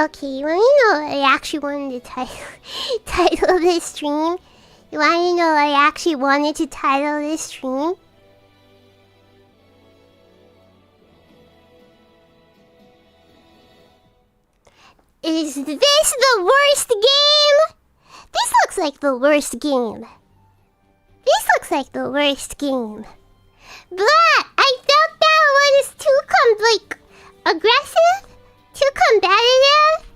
Okay, you want to know what I actually wanted to title this stream? You want to know what I actually wanted to title this stream? Is this the worst game? This looks like the worst game. This looks like the worst game. But I felt that one is too aggressive, too competitive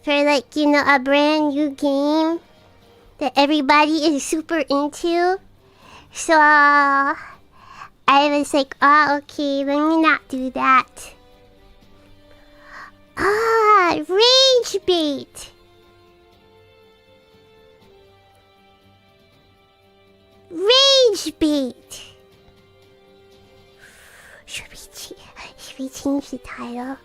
for like, you know, a brand new game that everybody is super into. So I was like, oh, okay, let me not do that. Ah, rage bait. Rage bait. Should we change the title?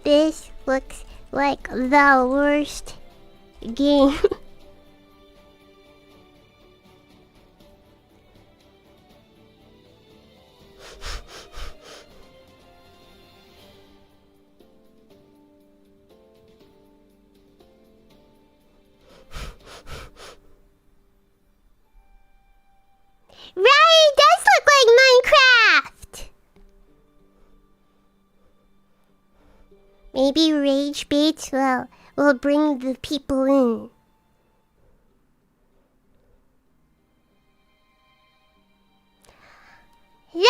This looks like the worst game. Right, it does look like Minecraft. Maybe rage baits will bring the people in. Yeah!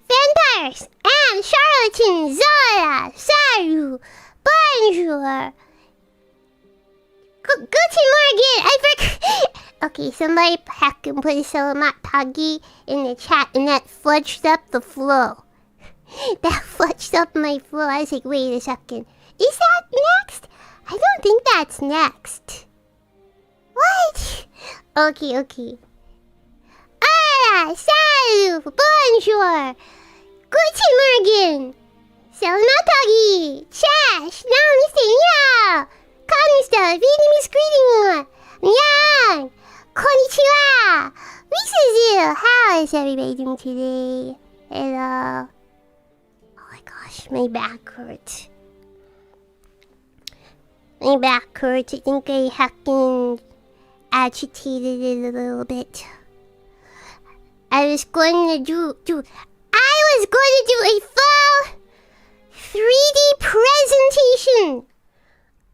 Vampires and charlatans, Zora, Saru, bonjour. Guten Morgen, I forgot. Okay, somebody hacking put Salamat Tagi in the chat and that fudged up the flow. That fudged up my flow. I was like, wait a second. Is that next? I don't think that's next. What? Okay. Ah, salut, bonjour, guten Morgen, Salamat Tagi, Chash, namaste, yeah. Kamista, Vietnamese greeting. Yeah. Konnichiwa. Suzu. How is everybody doing today? Hello. Oh my gosh, my back hurts. My back hurts. I think I heckin' agitated it a little bit. I was going to do a full 3D presentation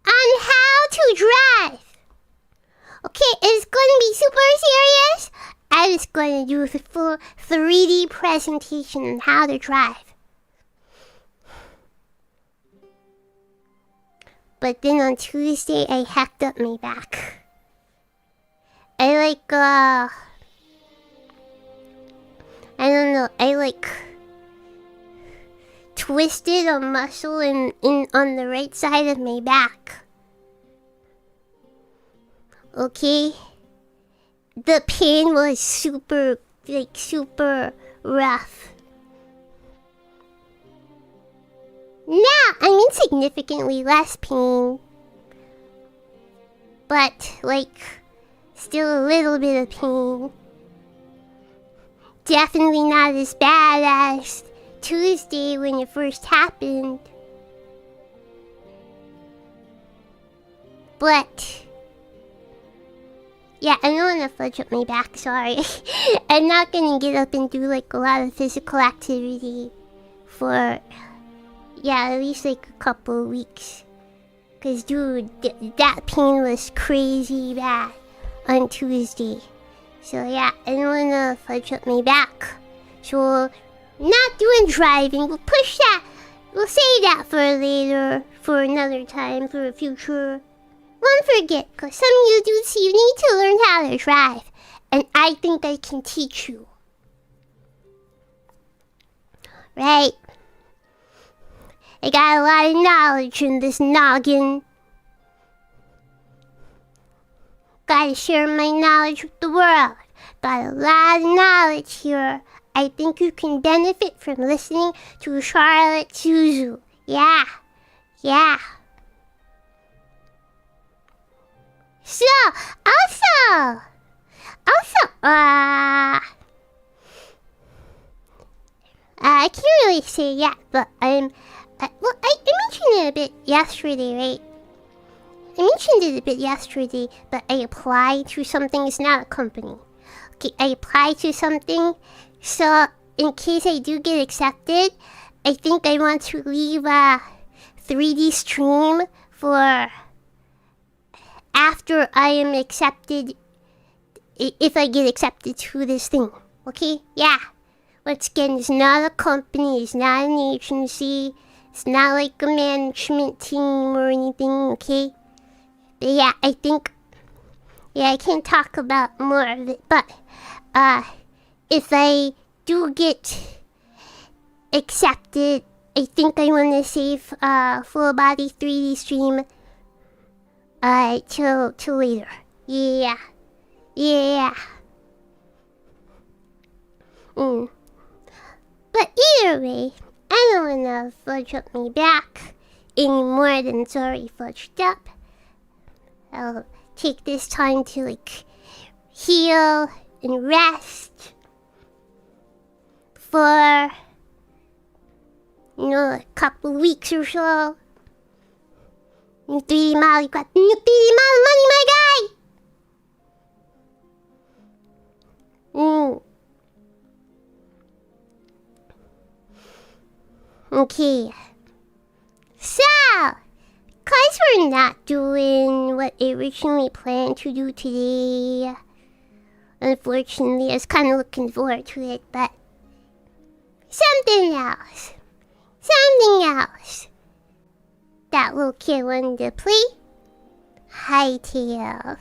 on how to drive. Okay, it's gonna be super serious. I was gonna do a full 3D presentation on how to drive. But then on Tuesday, I hacked up my back. I don't know, I twisted a muscle in on the right side of my back. Okay? The pain was super rough. Now I'm in significantly less pain. But, still a little bit of pain. Definitely not as bad as Tuesday when it first happened. But yeah, I'm gonna fudge up my back, sorry. I'm not gonna get up and do a lot of physical activity for at least a couple of weeks. Cause dude, that pain was crazy bad on Tuesday. So yeah, I'm gonna fudge up my back. So not doing driving, we'll push that. We'll say that for later, for another time, for a future. Won't forget, cause some of you dudes, you need to learn how to drive. And I think I can teach you. Right? I got a lot of knowledge in this noggin. Gotta share my knowledge with the world. Got a lot of knowledge here. I think you can benefit from listening to Charlotte Suzu. Yeah. So, also, I can't really say yet, but I mentioned it a bit yesterday, right? I mentioned it a bit yesterday, but I applied to something. It's not a company. Okay, I applied to something, so in case I do get accepted, I think I want to leave a 3D stream for after I am accepted, if I get accepted to this thing. Okay? Yeah. Once again, it's not a company, it's not an agency, it's not like a management team or anything, okay? But yeah, I think, I can't talk about more of it, but if I do get accepted, I think I want to save full body 3D stream till later. Yeah. But either way, I don't want to fudge up my back any more than it's already fudged up. I'll take this time to like heal and rest for a couple weeks or so. New 3D model, you got the new 3D model money, my guy! Okay. So, because we're not doing what I originally planned to do today, unfortunately, I was kind of looking forward to it, but something else that little kid wanted to play, Hytale.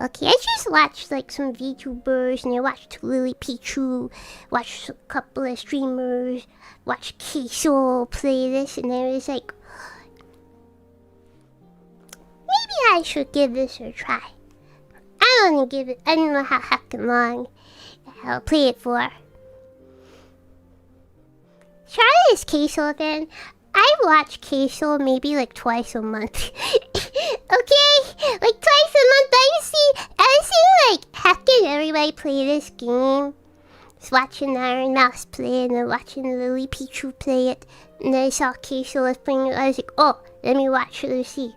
Okay, I just watched like some VTubers, and I watched Lily Pichu, watched a couple of streamers, watched Queso play this, and I was like, maybe I should give this a try. I don't know how heckin' long I'll play it for. Charlotte is Queso fan. I watch Queso maybe like twice a month. Okay? Like twice a month. I see like heckin' everybody play this game. Just watching Iron Mouse play and then watching Lily Pichu play it. And then I saw Queso was playing it. I was like, oh, let me watch it and see.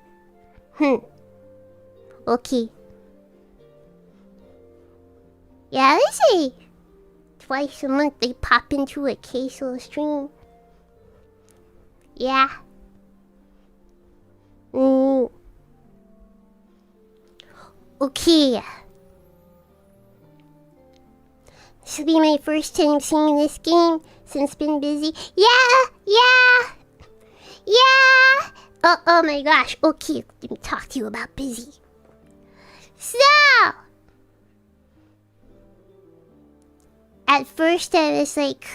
Okay. Yeah, let's see. Twice a month they pop into a Queso stream. Yeah. Okay. This will be my first time seeing this game since been busy. Yeah. Oh my gosh. Okay, let me talk to you about busy. So, at first I was like,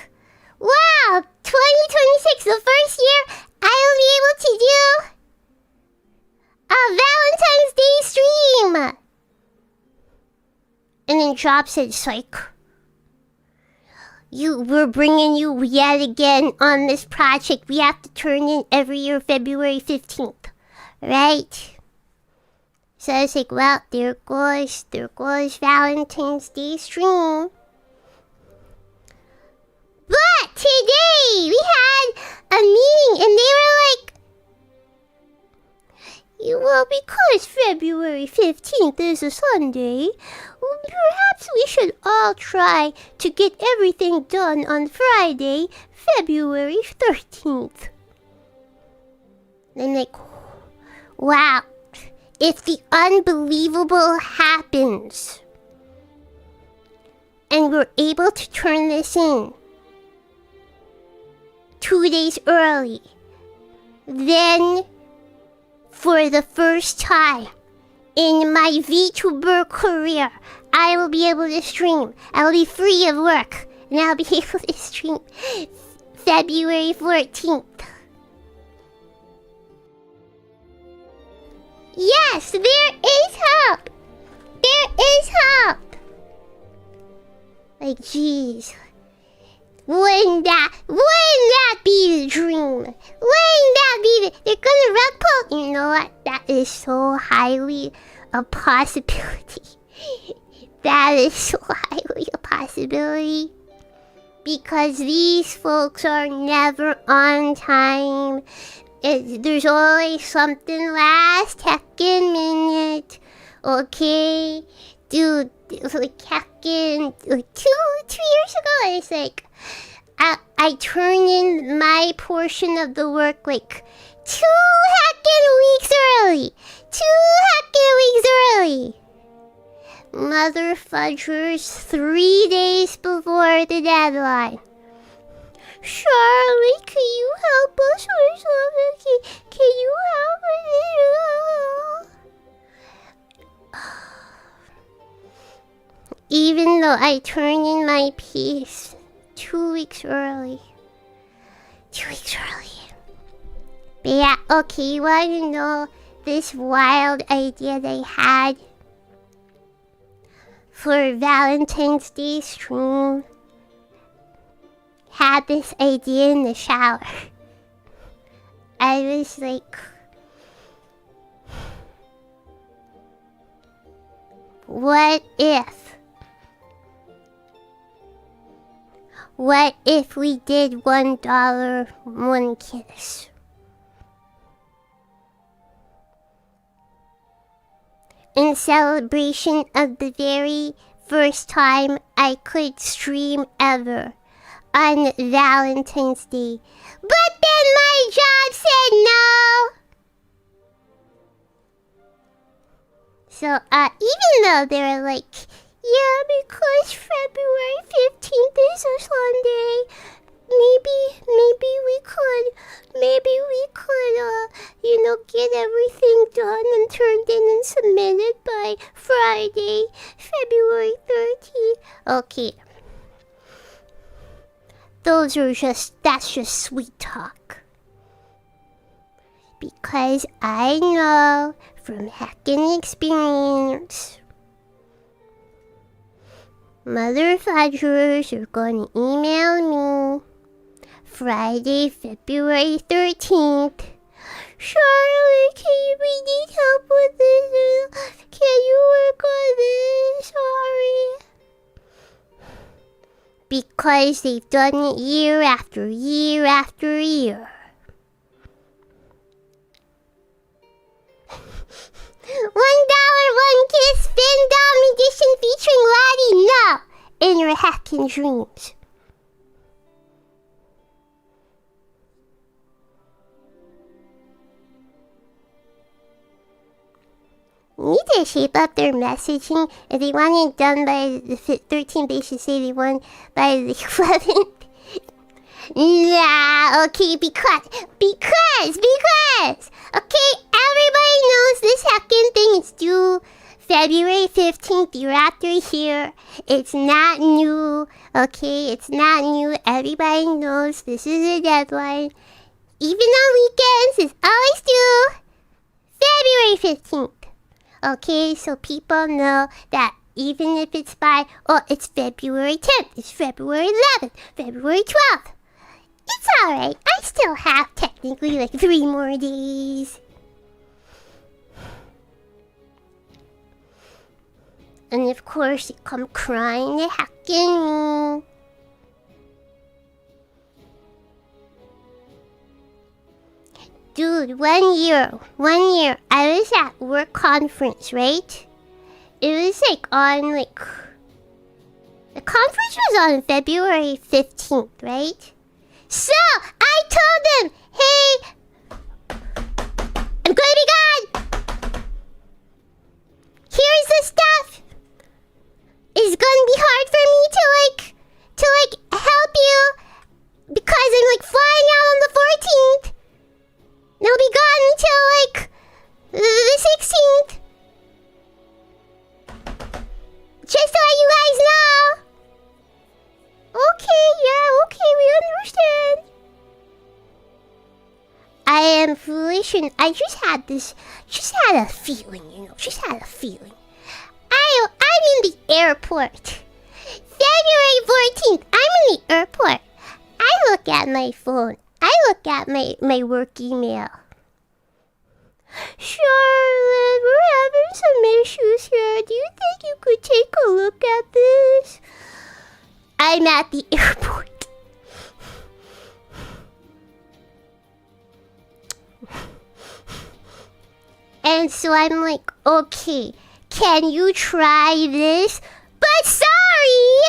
wow, 2026, the first year I'll be able to do a Valentine's Day stream. And then Job said, psych. We're bringing you yet again on this project. We have to turn in every year February 15th. Right? So I was like, well, there goes Valentine's Day stream. But today we had a meeting and they were like, well, because February 15th is a Sunday, perhaps we should all try to get everything done on Friday, February 13th. And I'm like, wow, if the unbelievable happens and we're able to turn this in 2 days early, then for the first time in my VTuber career, I will be able to stream. I will be free of work, and I'll be able to stream February 14th. Yes, there is hope. There is hope. Like, jeez. Wouldn't that be the dream? Wouldn't that be they're gonna rug pull? You know what? That is so highly a possibility. That is so highly a possibility. Because these folks are never on time. There's always something last heckin' minute. Okay? Dude, it was like heckin' 2 years ago. It's like, I turn in my portion of the work like 2 heckin' weeks early. 2 heckin' weeks early. Mother fudgers 3 days before the deadline. Charlotte, can you help us or something? Can you help us? Even though I turn in my piece 2 weeks early. 2 weeks early. But yeah, okay, you want to know this wild idea they had for Valentine's Day stream? Had this idea in the shower. I was like, what if we did $1 one kiss? In celebration of the very first time I could stream ever on Valentine's Day. But then my job said no! So, even though they were like, yeah, because February 15th is a Sunday, maybe we could, get everything done and turned in and submitted by Friday, February 13th. Okay. That's just sweet talk. Because I know from hacking experience, mother fudgers are gonna email me Friday, February 13th. Charlotte, we need help with this. Can you work on this? Sorry. Because they've done it year after year after year. $1 one kiss Fandom edition featuring Laddie. No! In your hacking dreams. Need to shape up their messaging. If they want it done by the 13th, they should say they want by the 11th. Nah, okay, because. Okay, everybody knows this heckin' thing is due February 15th. You're after here. It's not new. Okay, it's not new. Everybody knows this is a deadline. Even on weekends, it's always due February 15th. Okay, so people know that even if it's it's February 10th, it's February 11th, February 12th. It's alright. I still have technically like 3 more days. And of course, they come crying and hacking me. Dude, one year, I was at work conference, right? It was the conference was on February 15th, right? So, I told them, hey, I'm gonna be gone. Here's the stuff. It's gonna be hard for me to help you because I'm flying out on the 14th. And I'll be gone until the 16th. Just to let you guys know. Okay, we understand. I am foolish and I just had a feeling, I'm in the airport. February 14th. I'm in the airport. I look at my phone. I look at my work email. Charlotte, we're having some issues here. Do you think you could take a look at this? I'm at the airport. And so I'm like, okay, can you try this? But sorry,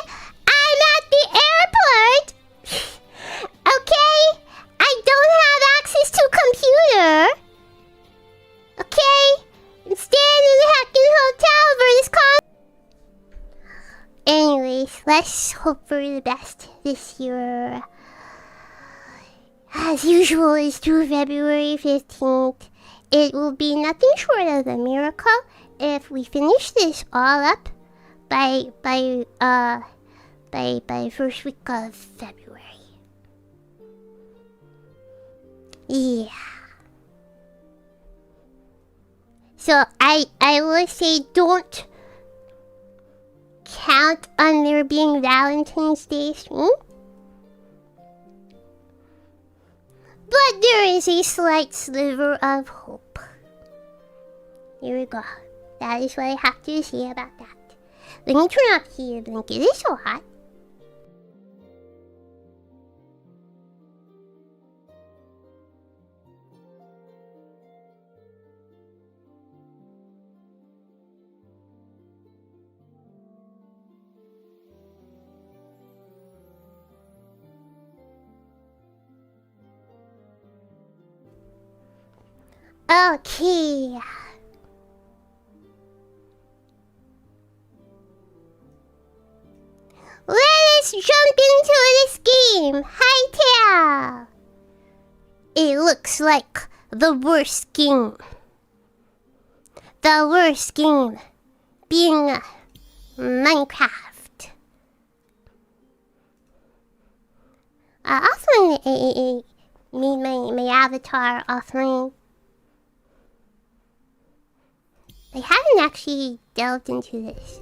I'm at the airport. Okay? I don't have access to computer. Okay? I'm staying in the heckin' hotel for this Anyways, let's hope for the best this year. As usual, it's due February 15th. It will be nothing short of a miracle if we finish this all up by first week of February. Yeah. So I will say don't count on there being Valentine's Day soon. But there is a slight sliver of hope. Here we go. That is what I have to say about that. Let me turn off the blanket. It is so hot. Okay. Let us jump into this game. Hytale. It looks like the worst game. The worst game being Minecraft. Offline, I made my avatar offline. I haven't actually delved into this.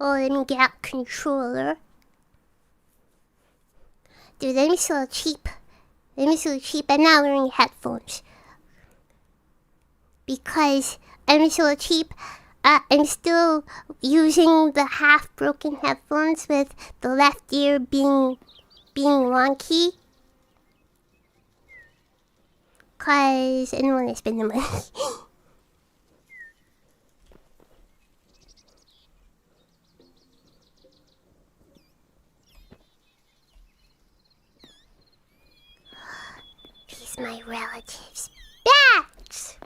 Oh, let me get out controller. Dude, let me so cheap. Let me so cheap. I'm not wearing headphones. Because I'm so cheap. I'm still using the half-broken headphones with the left ear being wonky. Cause I don't want to spend the money. My relatives' bats.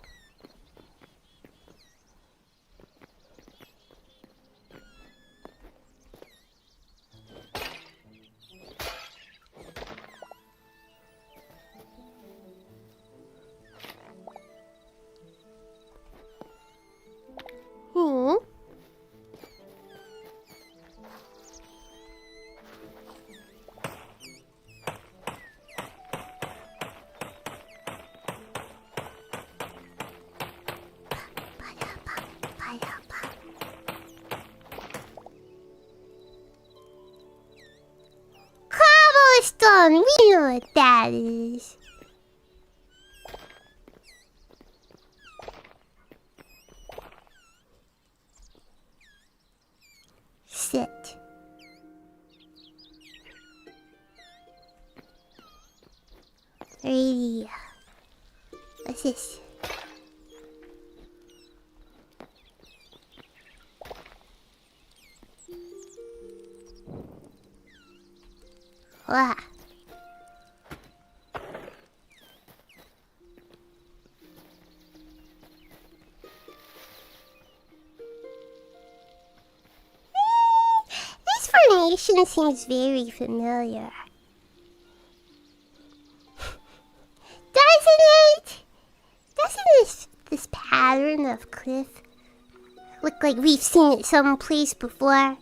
We know what that is. Sit. Ready. What's this? What? This formation seems very familiar. Doesn't it? kind of cliff. Look like we've seen it someplace before.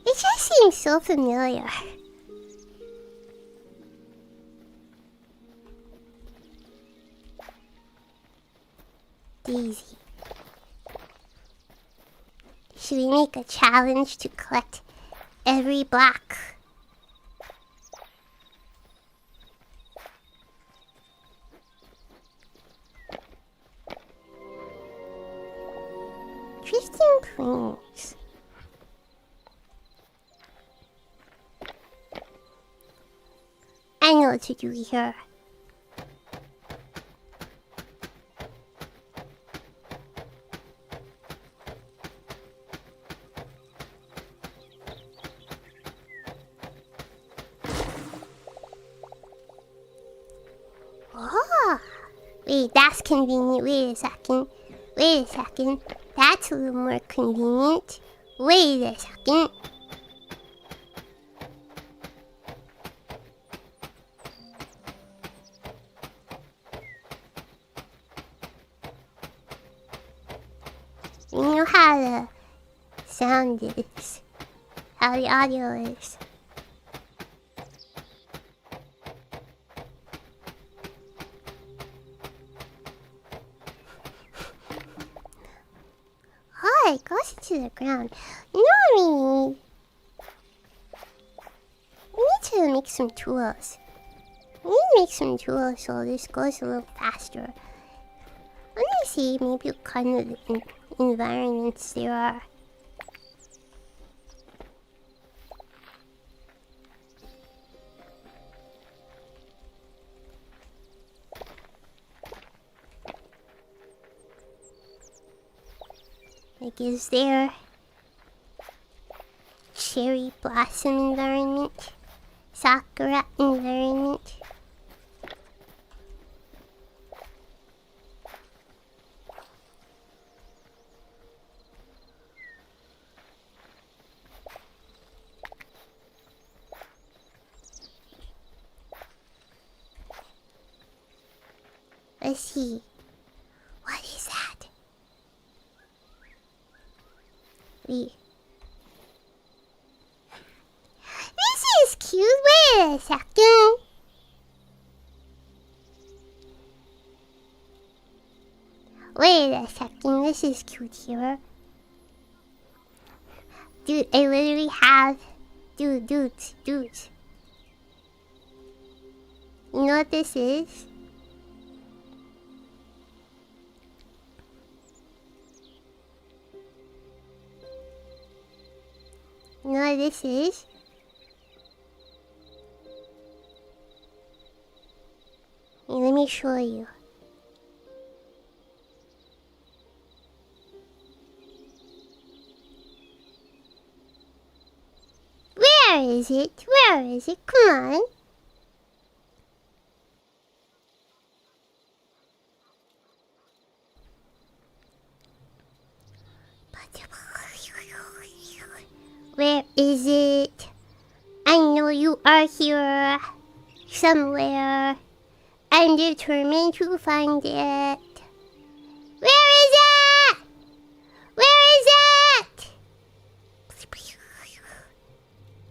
It just seems so familiar. Daisy. Should we make a challenge to collect every block? Interesting things. I know what to do here. Oh, wait, that's convenient. Wait a second. That's a little more convenient. Wait a second. You know how the sound is, how the audio is. Oh, it goes into the ground. You know what we need to make some tools. We need to make some tools so this goes a little faster. Let me see maybe what kind of environments there are. Like, is there cherry blossom environment? Sakura environment? Let's see. What is that? Wait. This is cute. Wait a second. Wait a second. This is cute here. Dude, I literally have... Dudes. You know what this is? You know what this is? Hey, let me show you. Where is it? Come on. Where is it? I know you are here. Somewhere. I'm determined to find it. Where is it?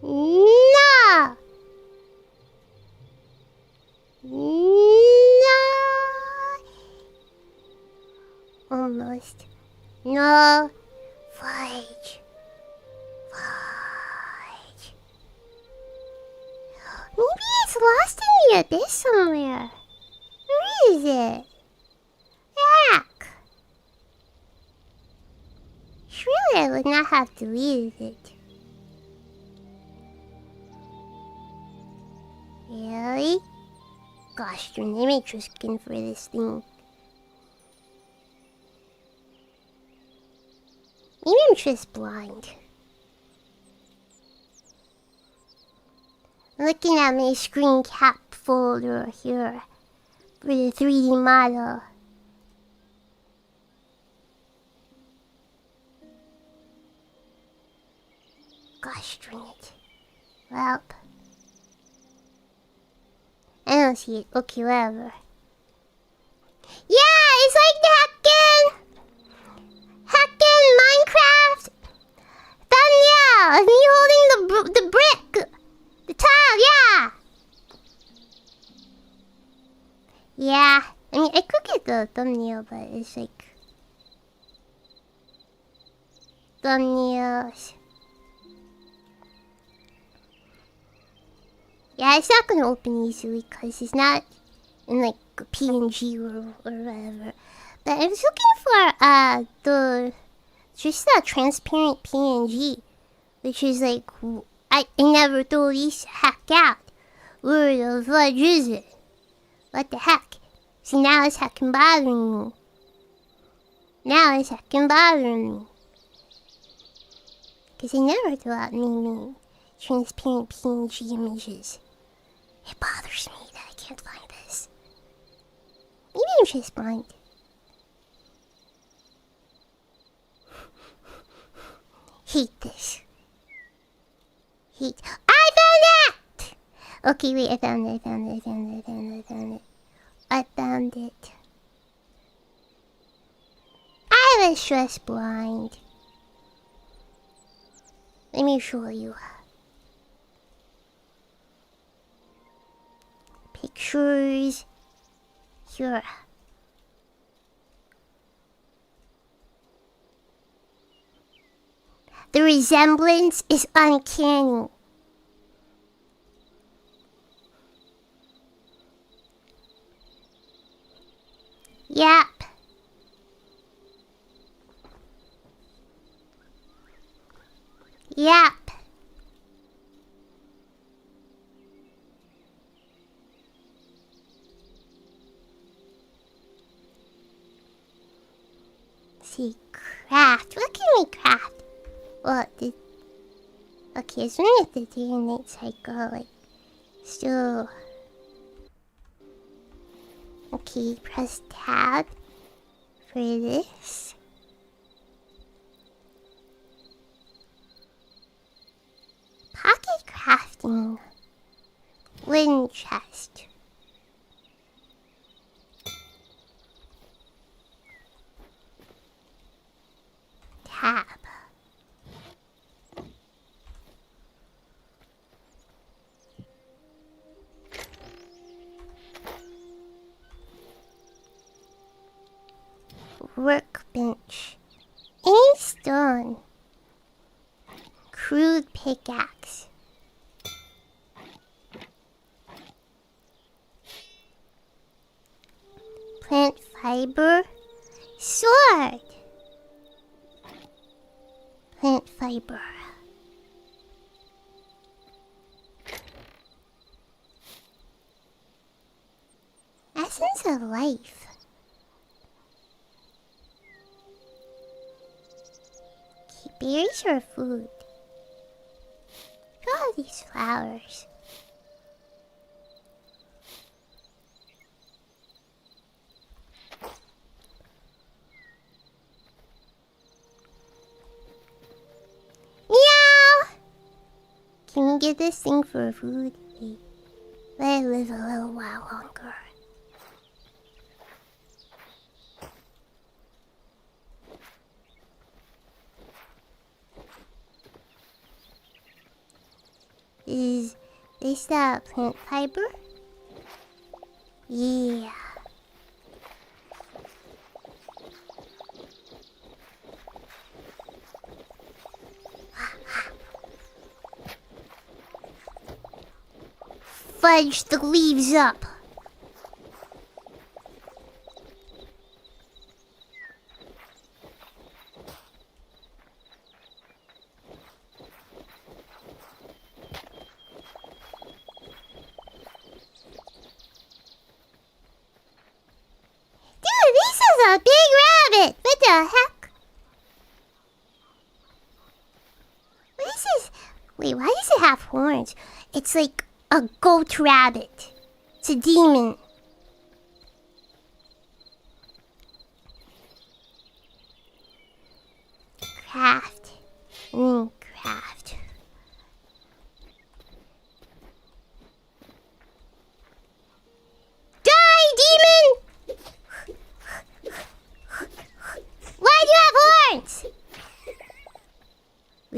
No! Almost. No. Fudge. Maybe it's lost in the abyss somewhere. Where is it? Heck. Surely I would not have deleted it. Really? Gosh, your image was skin for this thing. Maybe I'm just blind. Looking at my screen cap folder here for the 3D model. string it. Well, I don't see it. Okay, whatever. Yeah, it's like the hackin' Minecraft thumbnail of me holding the brick, the tile. Yeah. Yeah. I mean, I could get the thumbnail, but it's like thumbnails. Yeah, it's not gonna open easily because it's not in like a PNG or whatever. But I was looking for just a transparent PNG, which is like I never thought these hacked out. Where the fudge is it? What the heck? See, now it's heckin' bothering me. Now it's heckin' bothering me. Because I never thought me transparent PNG images. It bothers me that I can't find this. Maybe I'm just blind. Hate this. I found it! Okay, wait, I found it. I was just blind. Let me show you. Pictures. Here. The resemblance is uncanny. Yep. Yep. See, craft. Look at me craft. Well, okay, it's running at the day and night cycle, like, still. Okay, press tab for this. Pocket crafting. Wooden chest. Tab. Workbench. Any stone. Crude pickaxe. Plant fiber. Sword. Plant fiber. Essence of life. Berries are food. Look at all these flowers. Meow! Can we get this thing for food? Let it live a little while longer. Is this that plant fiber? Yeah. Fudge the leaves up. A big rabbit! What the heck? What is this? Wait, why does it have horns? It's like a goat rabbit. It's a demon. Craft. Craft.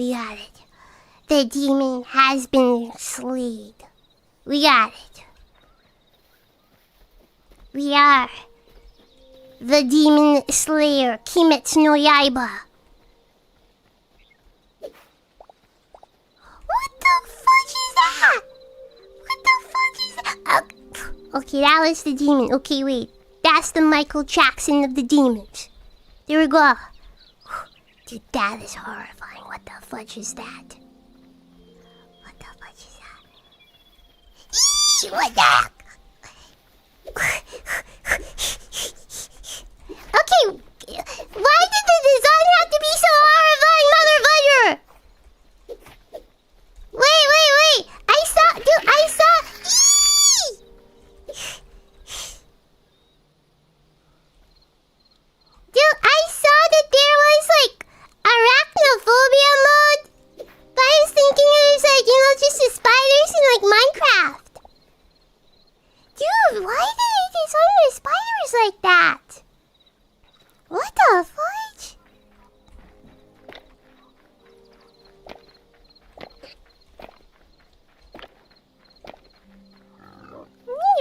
We got it. The demon has been slain. We got it. We are the demon slayer, Kimetsu no Yaiba. What the fudge is that? What the fudge is that? Okay, that was the demon. Okay, wait. That's the Michael Jackson of the demons. There we go. Dude, that is horrifying. What the fudge is that? What the fudge is that? Eesh, what the heck? Okay, why did the design have to be so horrifying, mother fudger? Wait. I saw. Dude, I saw that there was like arachnophobia mode. But I was thinking it was like, just the spiders in like Minecraft. Dude, why did they design the spiders like that? What the fudge?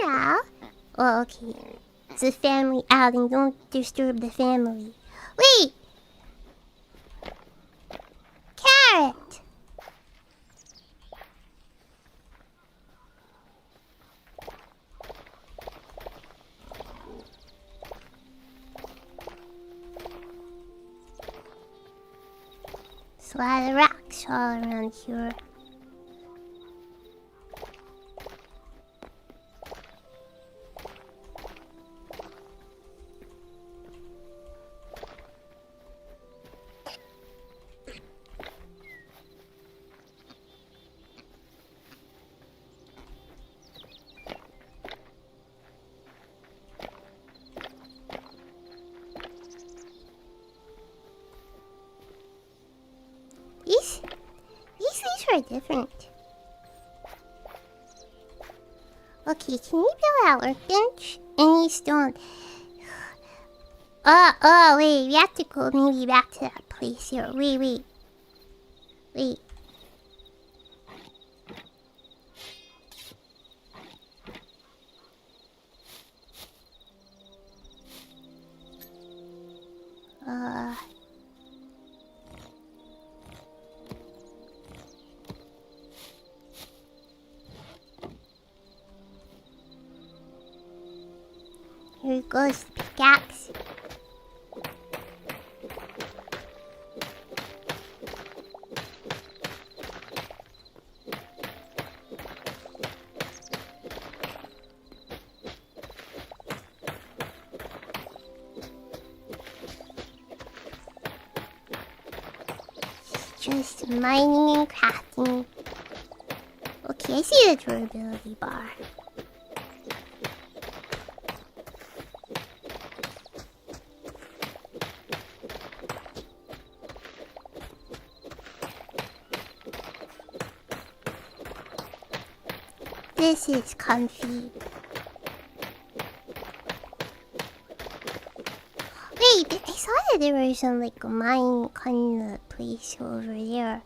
Yeah. Oh, okay. It's a family outing. Don't disturb the family. Wait! Carrot! There's a lot of rocks all around here. These are different. Okay, can you build our workbench? And you don't. Oh, wait, we have to go maybe back to that place here. Wait. Here goes the pickaxe. Just mining and crafting. Okay, I see the durability bar. This is comfy. Wait, I saw that there was some like mine kind of place over there.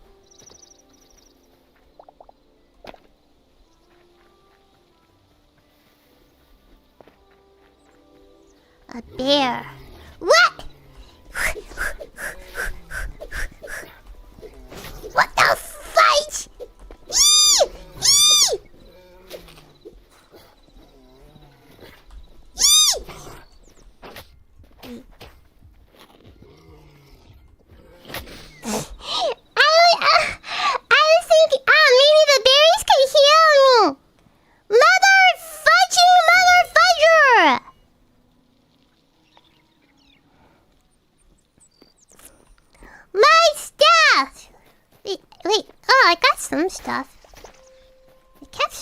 A bear. What? What the fudge? Stuff.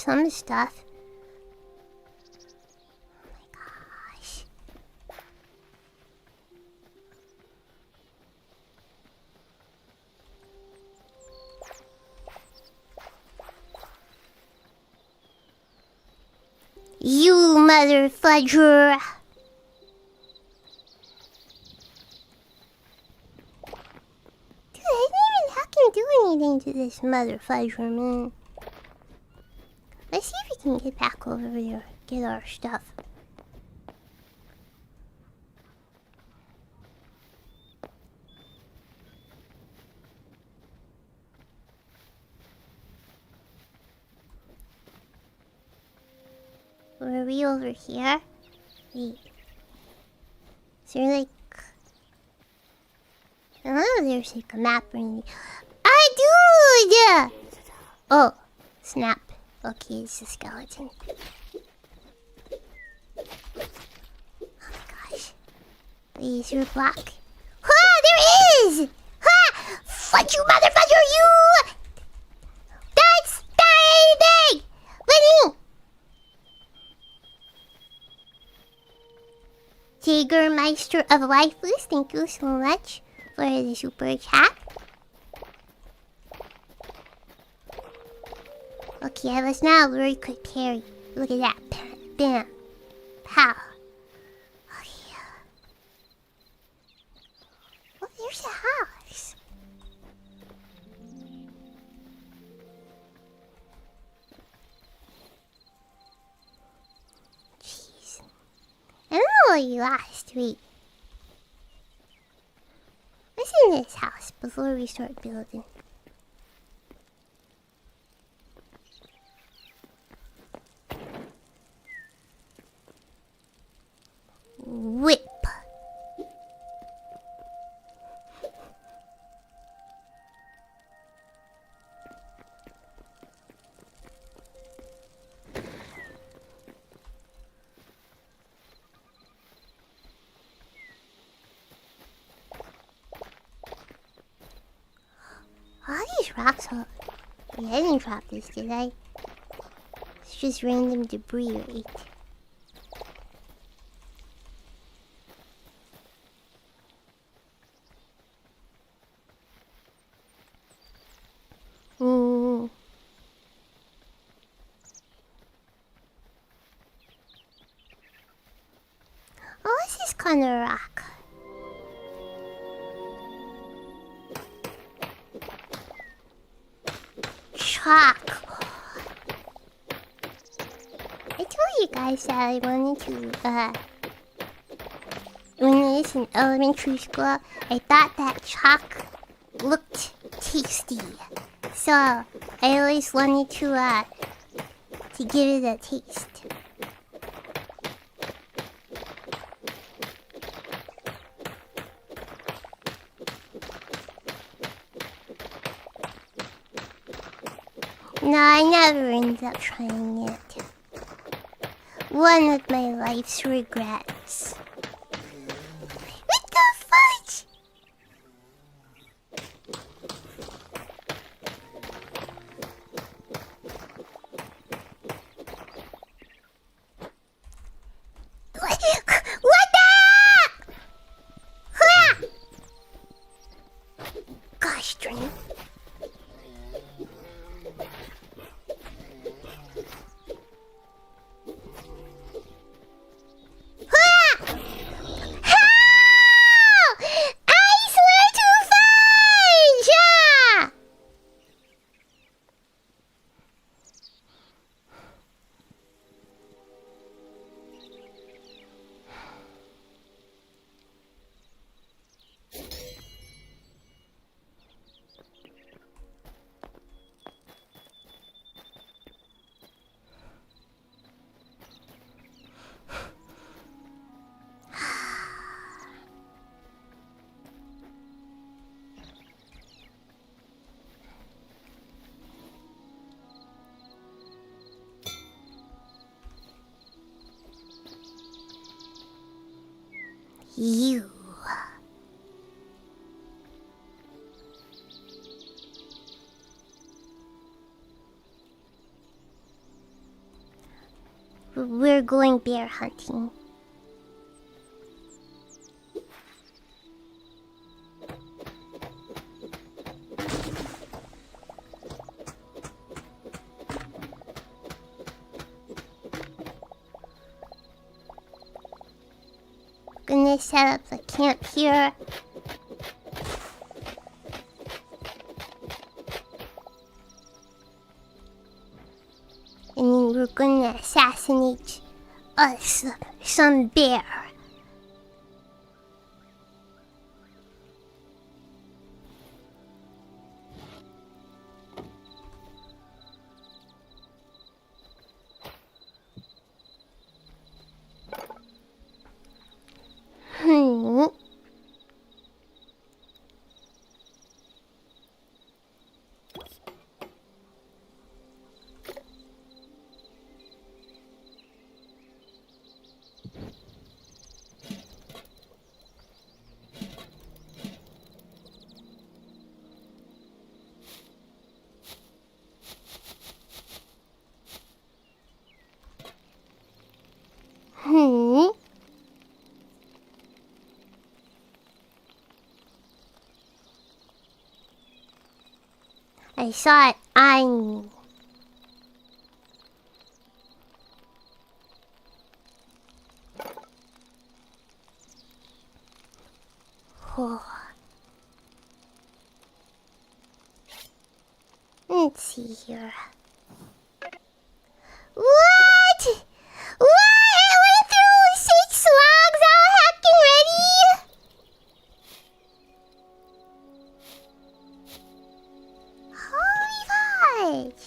Oh my gosh. You mother fudger. Dude, I didn't even hack doesn't do anything to this mother fudger, man. Let's see if we can get back over there, get our stuff. Were we over here? Wait. Is there like... I don't know, there's like a map or anything. Dude! Oh, snap. Okay, it's a skeleton. Oh my gosh. Please, you're black. Ah, there is! Ah! Fuck you, motherfucker, you! That's anything! Let me! Jägermeister of Lifeless, thank you so much for the super chat. Okay, I was now a very quick parry. Look at that. Bam. Pow. Okay. Oh, there's a house. Jeez. I don't know what you asked. Wait. What's in this house before we start building? Whip. All these rocks are... I didn't drop this, did I? It's just random debris, right? Oh, this is kind of rock. Chalk. I told you guys that I wanted to, when I was in elementary school, I thought that chalk looked tasty. So, I always wanted to give it a taste. No, I never ended up trying it. One of my life's regrets. What the fudge? What the? Gosh, dream. You. We're going bear hunting. Gonna set up the camp here. we're gonna assassinate some bear. I saw it eyeing me. Let's see here. What? I went through 6 logs all hacking ready? Holy gosh!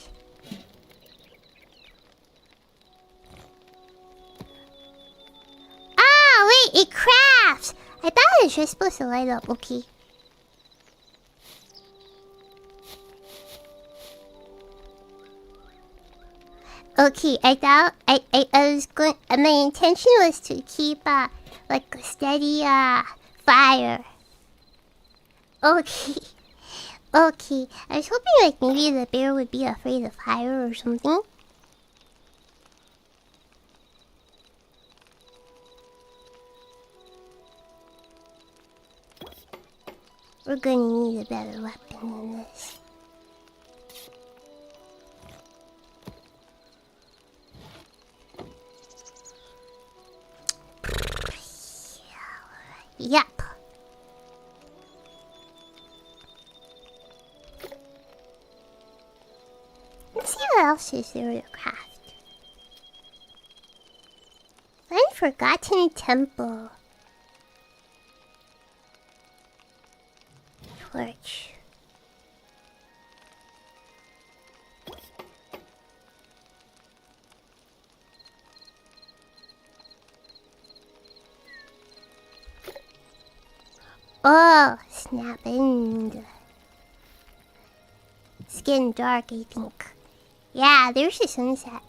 Ah, wait, it crafts! I thought it was just supposed to light up. Okay. Okay, I thought I was going. My intention was to keep like a steady fire. Okay, okay. I was hoping like maybe the bear would be afraid of fire or something. We're gonna need a better weapon than this. Yep. Let's see what else is there to craft. Find forgotten temple. Torch. Oh, snap end. It's getting dark, I think. Yeah, there's the sunset.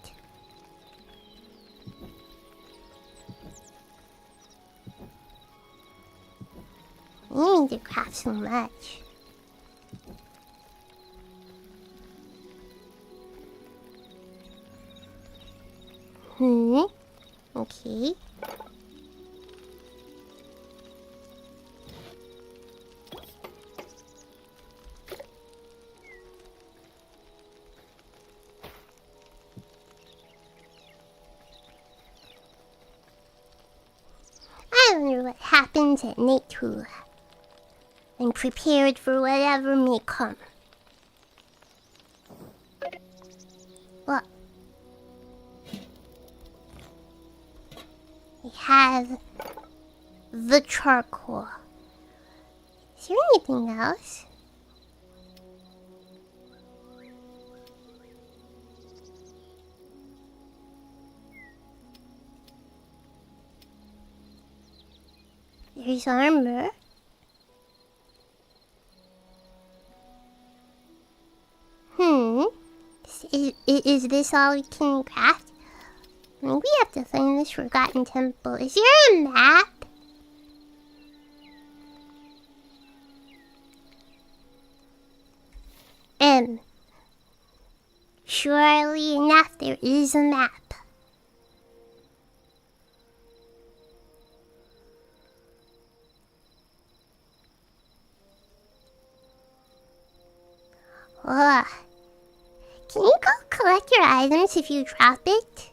You need to craft so much. Okay. I wonder what happens at night too. I'm prepared for whatever may come. What? I have the charcoal. Is there anything else? There's armor. Is this all we can craft? I mean, we have to find this forgotten temple. Is there a map? Surely enough, there is a map. Ugh. Can you go collect your items if you drop it?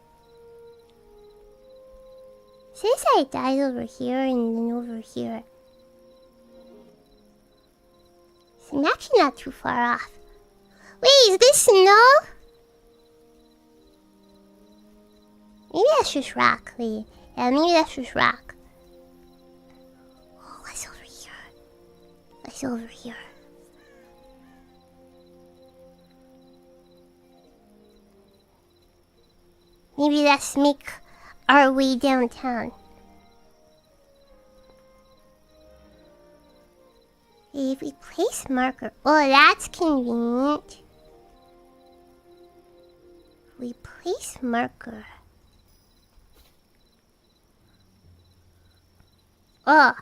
Says I died over here and then over here. So I'm actually not too far off. Wait, is this snow? Maybe that's just rock. Wait. Yeah, maybe that's just rock. Oh, what's over here? What's over here? Maybe let's make our way downtown. If we place marker... Oh, that's convenient. We place marker. Oh,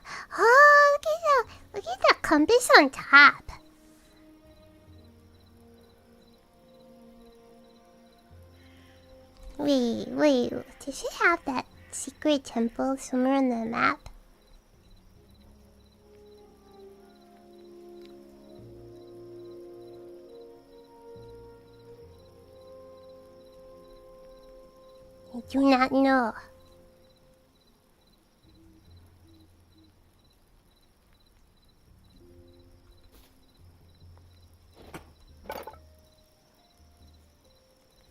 look at that compass on top. Wait, does it have that secret temple somewhere on the map? I do not know.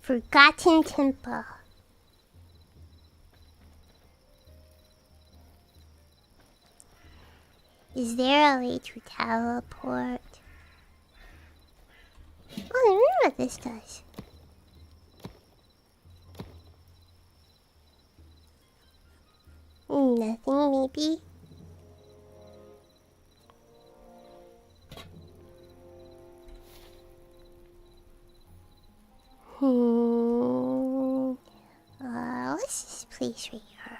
Forgotten temple. Is there a way to teleport? Oh, I wonder what this does. Nothing, maybe? What's this place right here?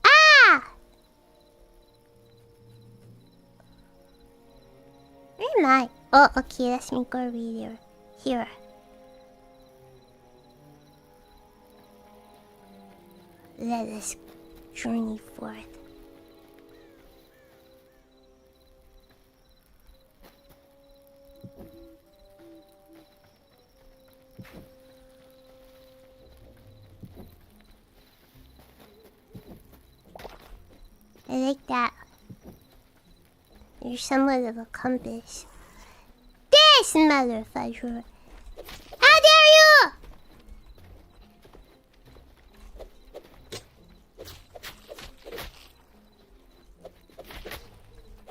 Ah! Where am I? Oh, okay, let's make our way there. Here. Let us journey forth. I like that. There's somewhat of a compass. This mother fudger. How dare you!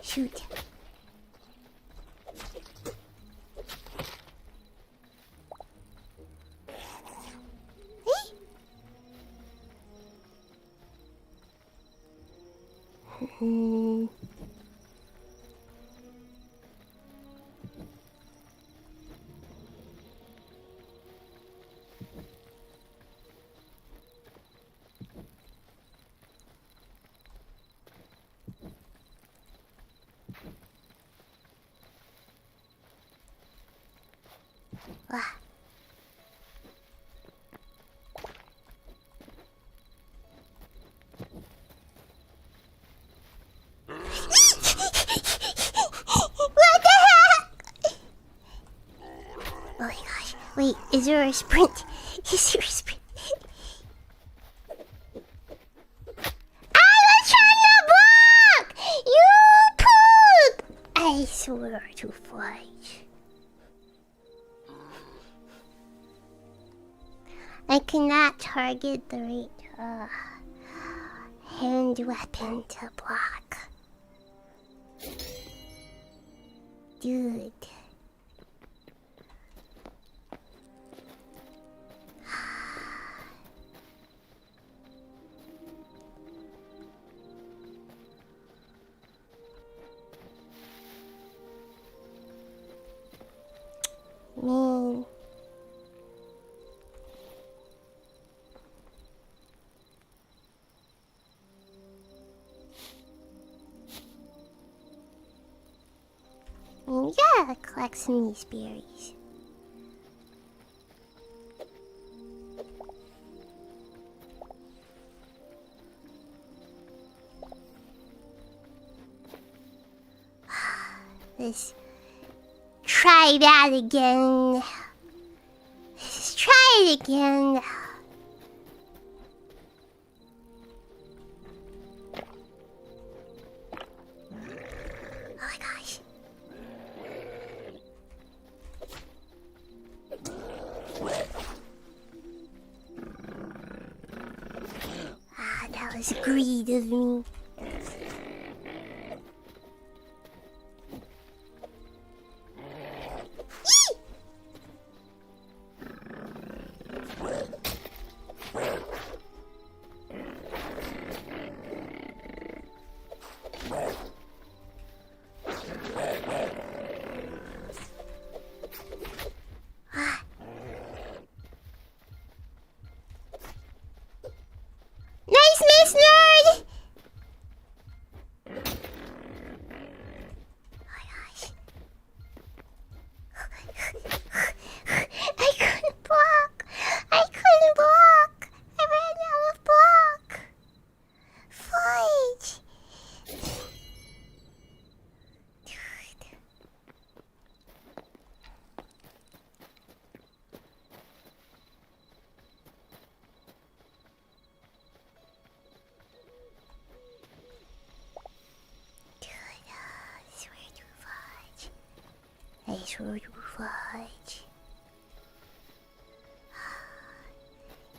Shoot. Wait, is there a sprint? Is there a sprint? I was trying to block! You poop! I swear to fudge. I cannot target the right hand weapon to block. Dude. Man. We gotta collect some of these berries. Let's try that again. Let's try it again. Oh my gosh. it's greed of me. Nice, Miss Nerd! Oh gosh. I couldn't block! I couldn't block! I ran out of block! Fudge! I swear to fudge.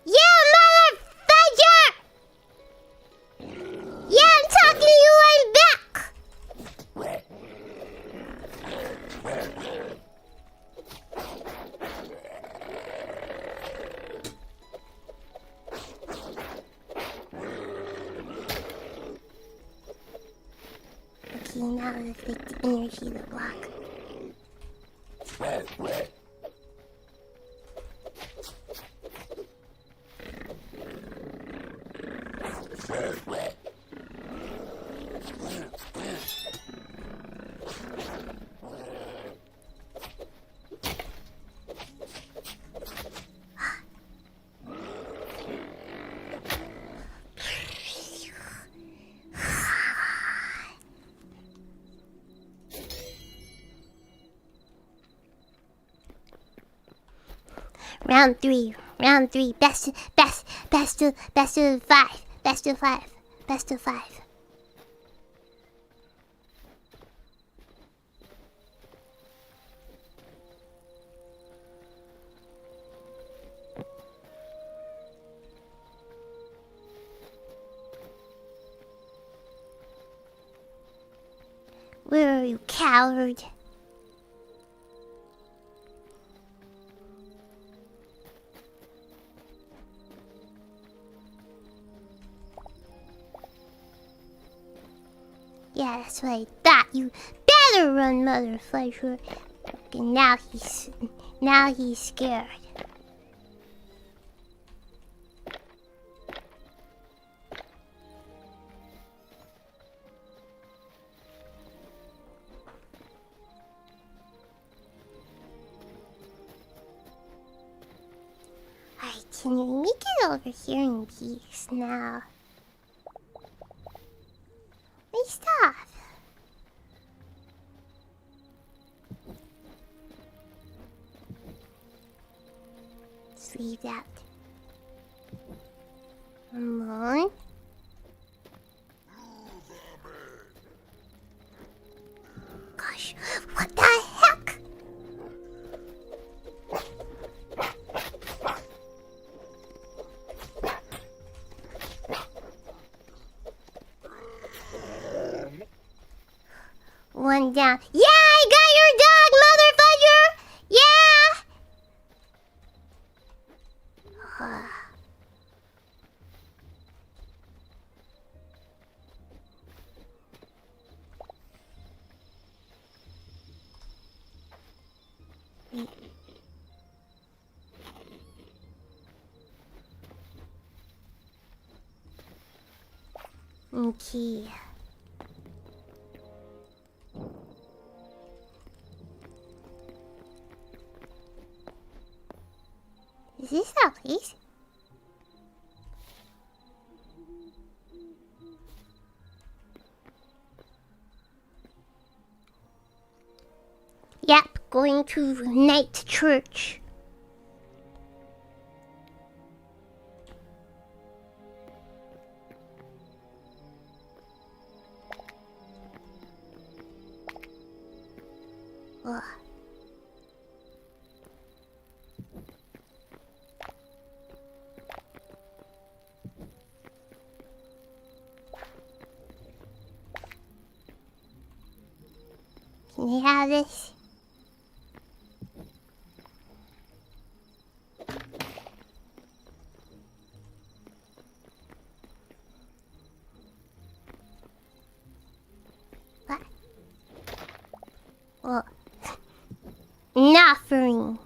You motherfudger! Yeah, I'm talking to you, I'm back! Okay, now let's take the energy of the block. Round three, best of five, best of five. Where are you, coward? Yeah, that's what I thought. You better run, motherfucker. And now he's scared. Alright, can you make it over here in peace now? Stop. Let's leave that. Come on. Gosh, what the heck? One down. Yeah, I got your dog, motherfucker! Yeah! Okay. Is this our place? Yep, going to night church. Ugh. Can I have this? What? Well, nothing.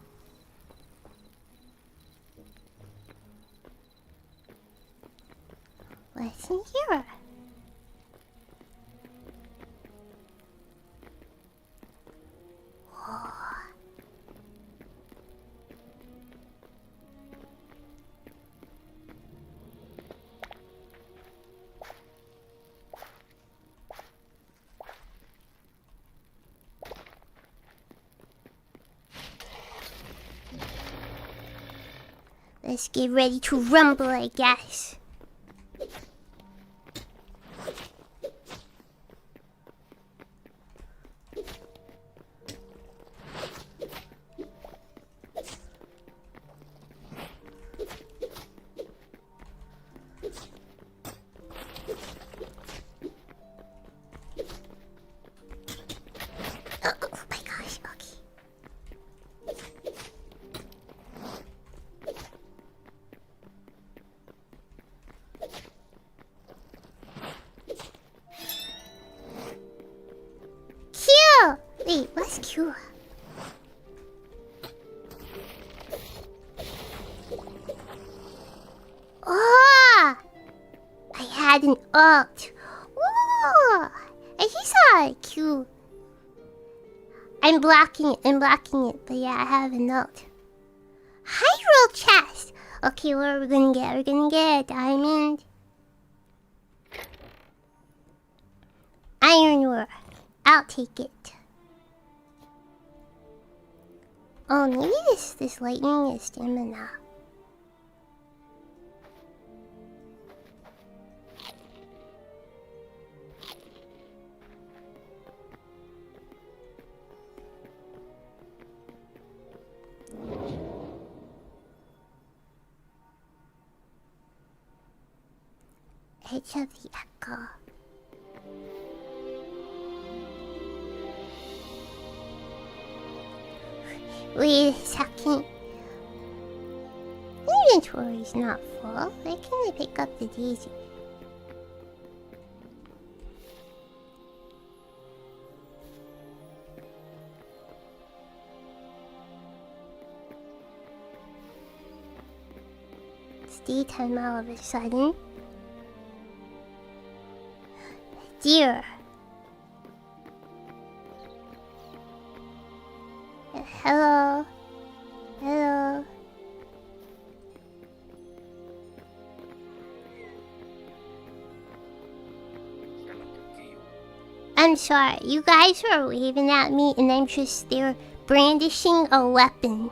What's in here? Let's get ready to rumble, I guess. Oh my gosh, okay. Q! Wait, what's Q? Oh! I had an ult. Ooh! I just saw a Q. I'm blocking it, but yeah, I have an ult. Hyrule chest! Okay, what are we gonna get? We're gonna get a diamond. Iron ore. I'll take it. Oh, maybe this lightning is stamina. Edge of the echo. Wait a second. Inventory's not full. Why can't I pick up the daisy? It's daytime all of a sudden. Dear. Hello. Hello. I'm sorry, you guys are waving at me and I'm just there brandishing a weapon.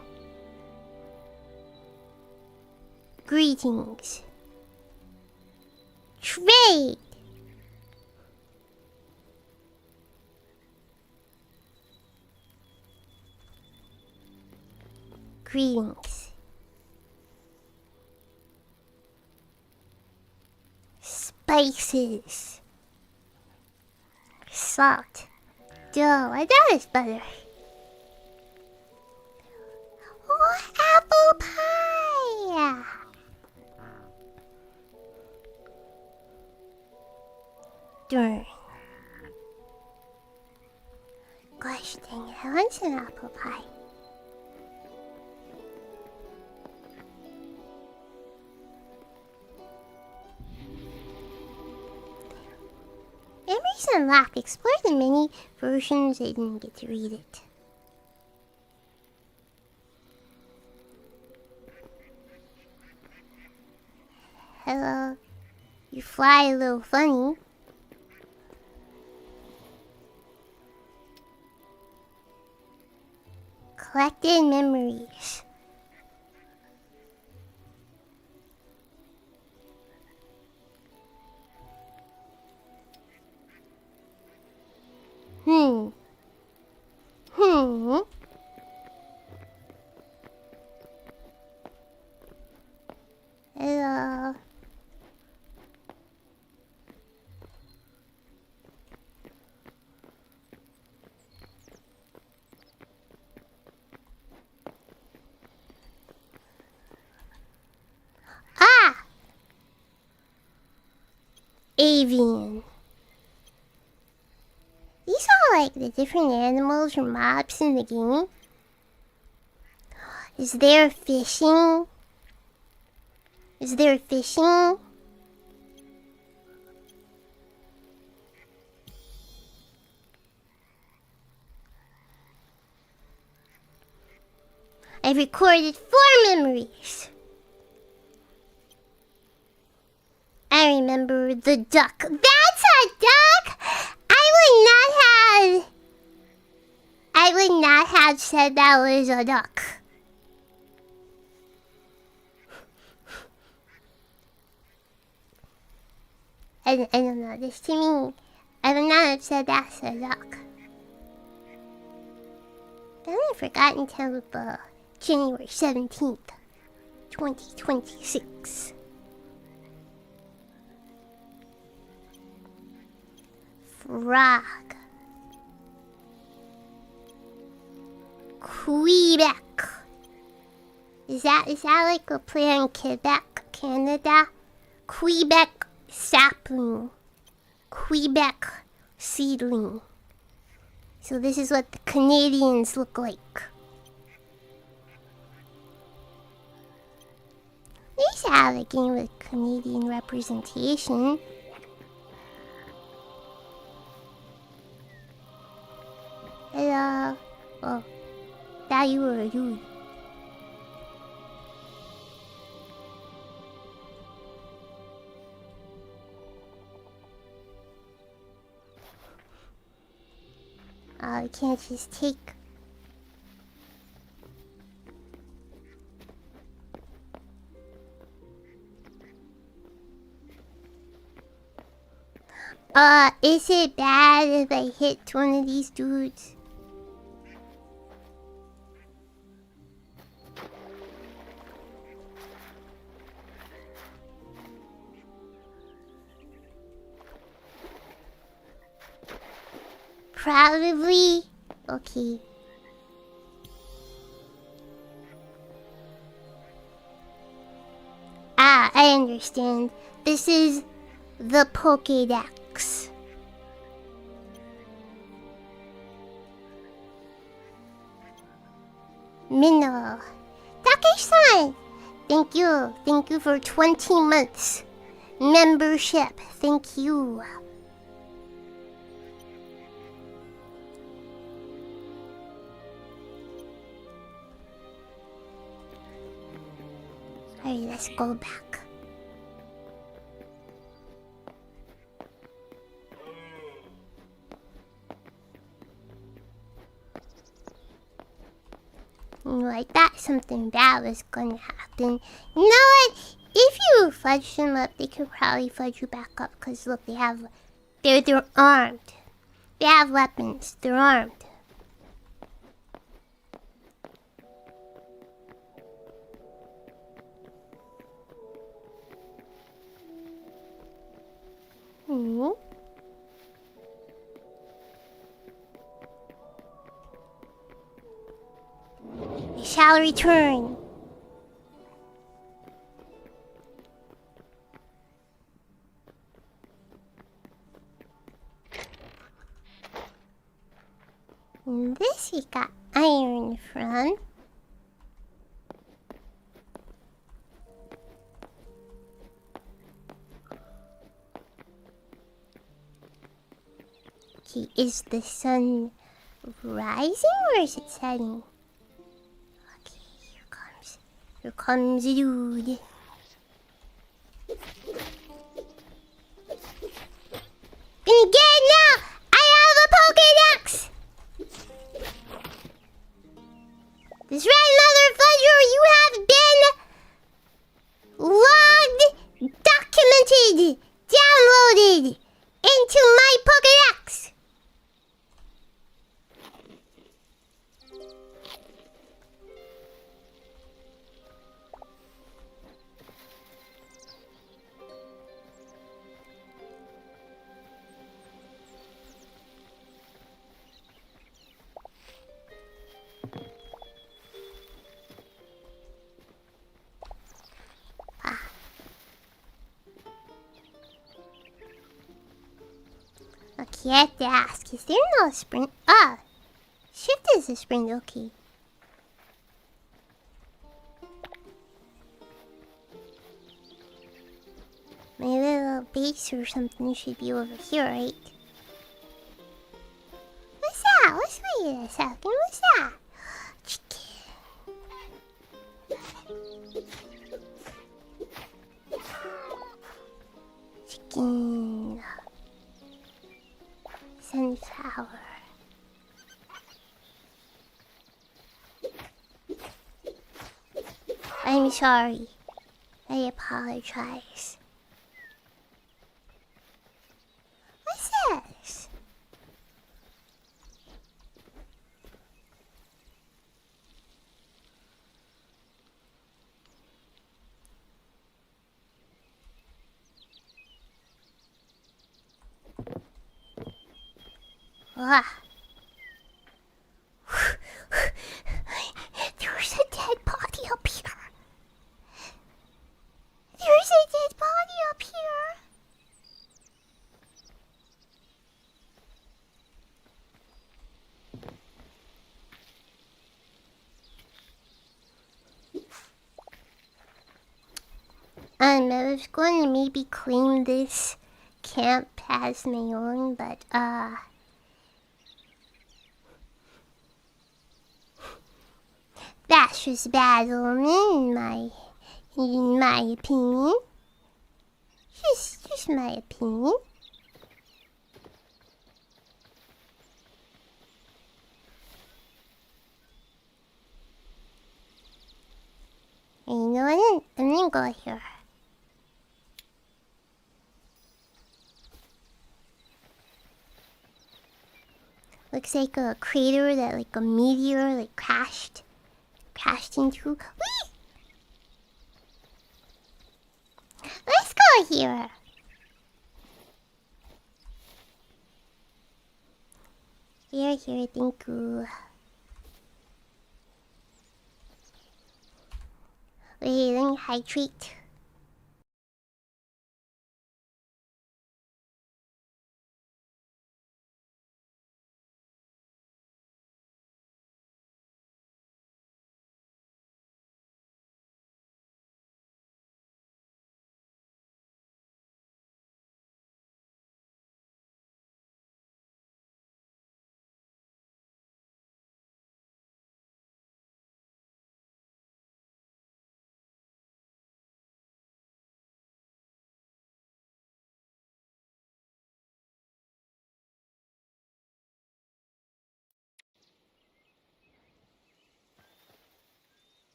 Greetings. Trade! Greetings. Spices. Salt. Duh, why that is better. Oh, apple pie! Darn. Gosh dang it, I want some apple pie. Memories unlocked. Explore the many versions. I didn't get to read it. Hello. You fly a little funny. Collected memories. Hmm. Hello. Avian. These are like the different animals or mobs in the game. Is there fishing? Is there fishing? I've recorded 4 memories. I remember the duck. That's a duck! I would not have said that was a duck. I don't know, this to me, I would not have said that's a duck. I only forgot until January 17th, 2026. Frog. Quebec. Is that like a play in Quebec, Canada? Quebec sapling. Quebec seedling. So this is what the Canadians look like. They used to have a game with Canadian representation. Oh, that you were a dude. Oh, you can't just take... Is it bad if I hit one of these dudes? Probably. Okay. Ah, I understand. This is the Pokédex. Minnow. Take-san! Thank you. Thank you for 20 months. Membership. Thank you. Alright, let's go back. I thought something bad was gonna happen. You know what? If you fudge them up, they could probably fudge you back up. Cause look, they're armed. They have weapons. They're armed. They shall return. And this he got iron from. Okay, is the sun rising or is it setting? Okay, here comes the dude. Gonna get it now! I have a Pokédex! This right, mother fudger, you have been logged, documented, downloaded into my Pokédex. Okay, I have to ask, is there no sprint? Ah! Shift is a sprint, okay. My little base or something should be over here, right? What's that? Wait a second, what's that? Chicken. Sunflower. I'm sorry. I apologize. What's this? Ah. There's a dead body up here. There's a dead body up here. I was going to maybe claim this camp as my own, but that's just bad omen in my opinion. Just my opinion. You know what? I'm gonna go here. Looks like a crater that like a meteor like crashed into. Whee! Let's go here. Here, thank you. Wait, let me hydrate.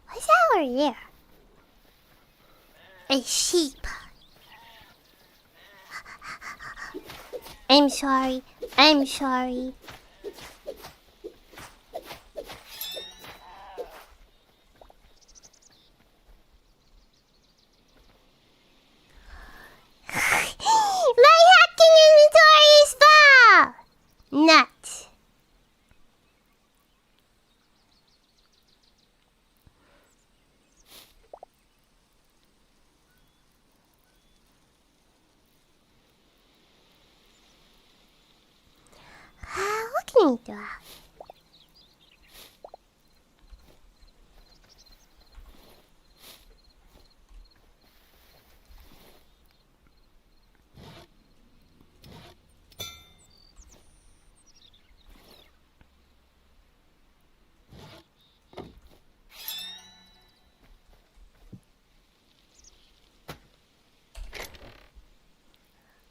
What's that over there? A sheep. I'm sorry. I'm sorry. My hacking inventory is full! Nuts. What can you do?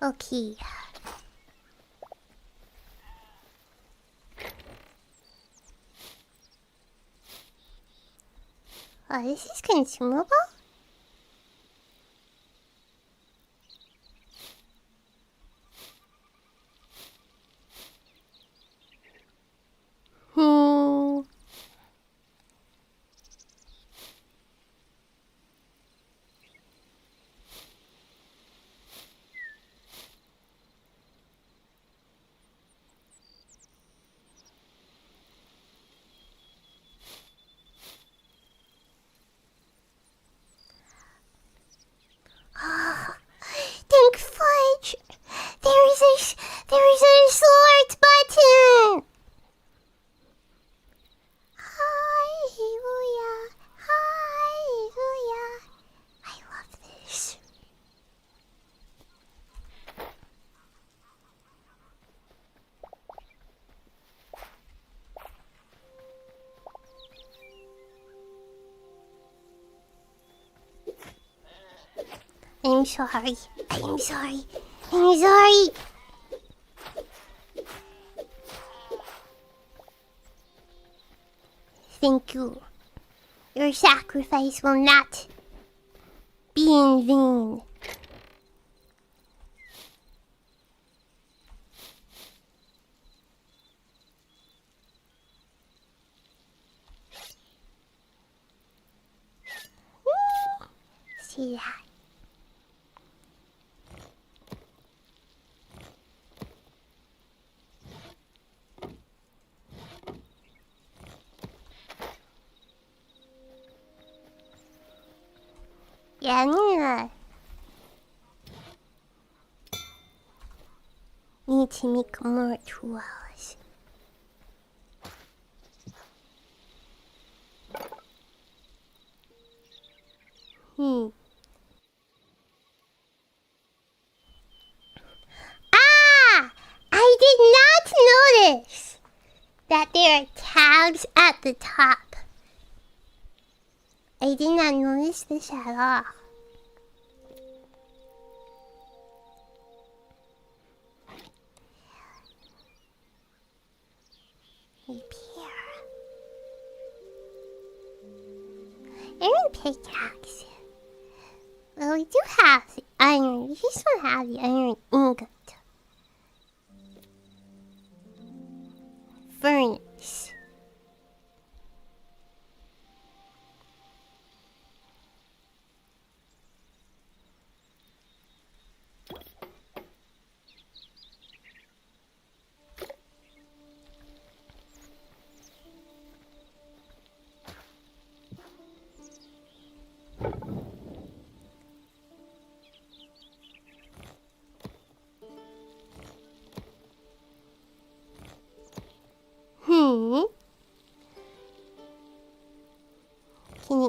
Okay. Oh, this is consumable? Hmm. I'm sorry. I'm sorry. I'm sorry. Thank you. Your sacrifice will not be in vain. See that? Yeah, I'm gonna need to make more tools. Ah! I did not notice that there are tabs at the top. I did not notice this at all. Repair. Iron pickaxe. Well, we do have the iron. We just don't have the iron ingot. Furnace.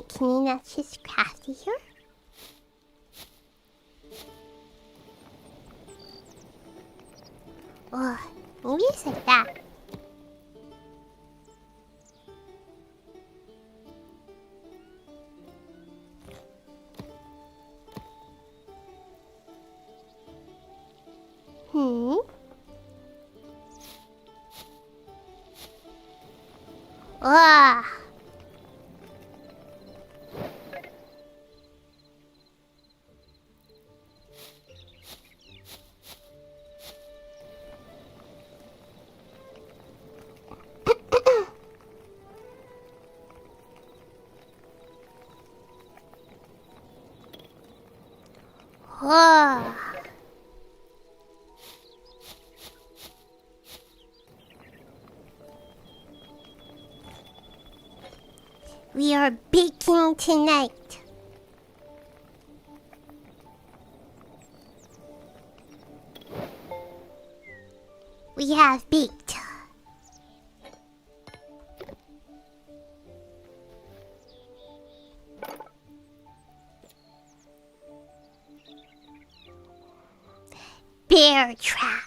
Can you not just craft it here? Oh, maybe it's like that. Ah. Oh. We are baking tonight. We have baked. Bear trap.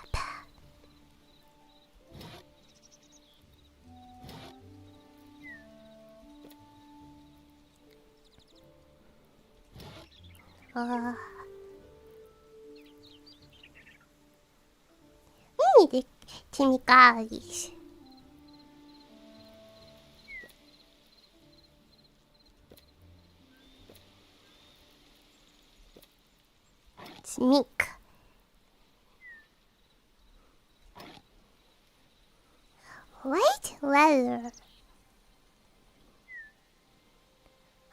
We need to make all of these. Let's make white leather.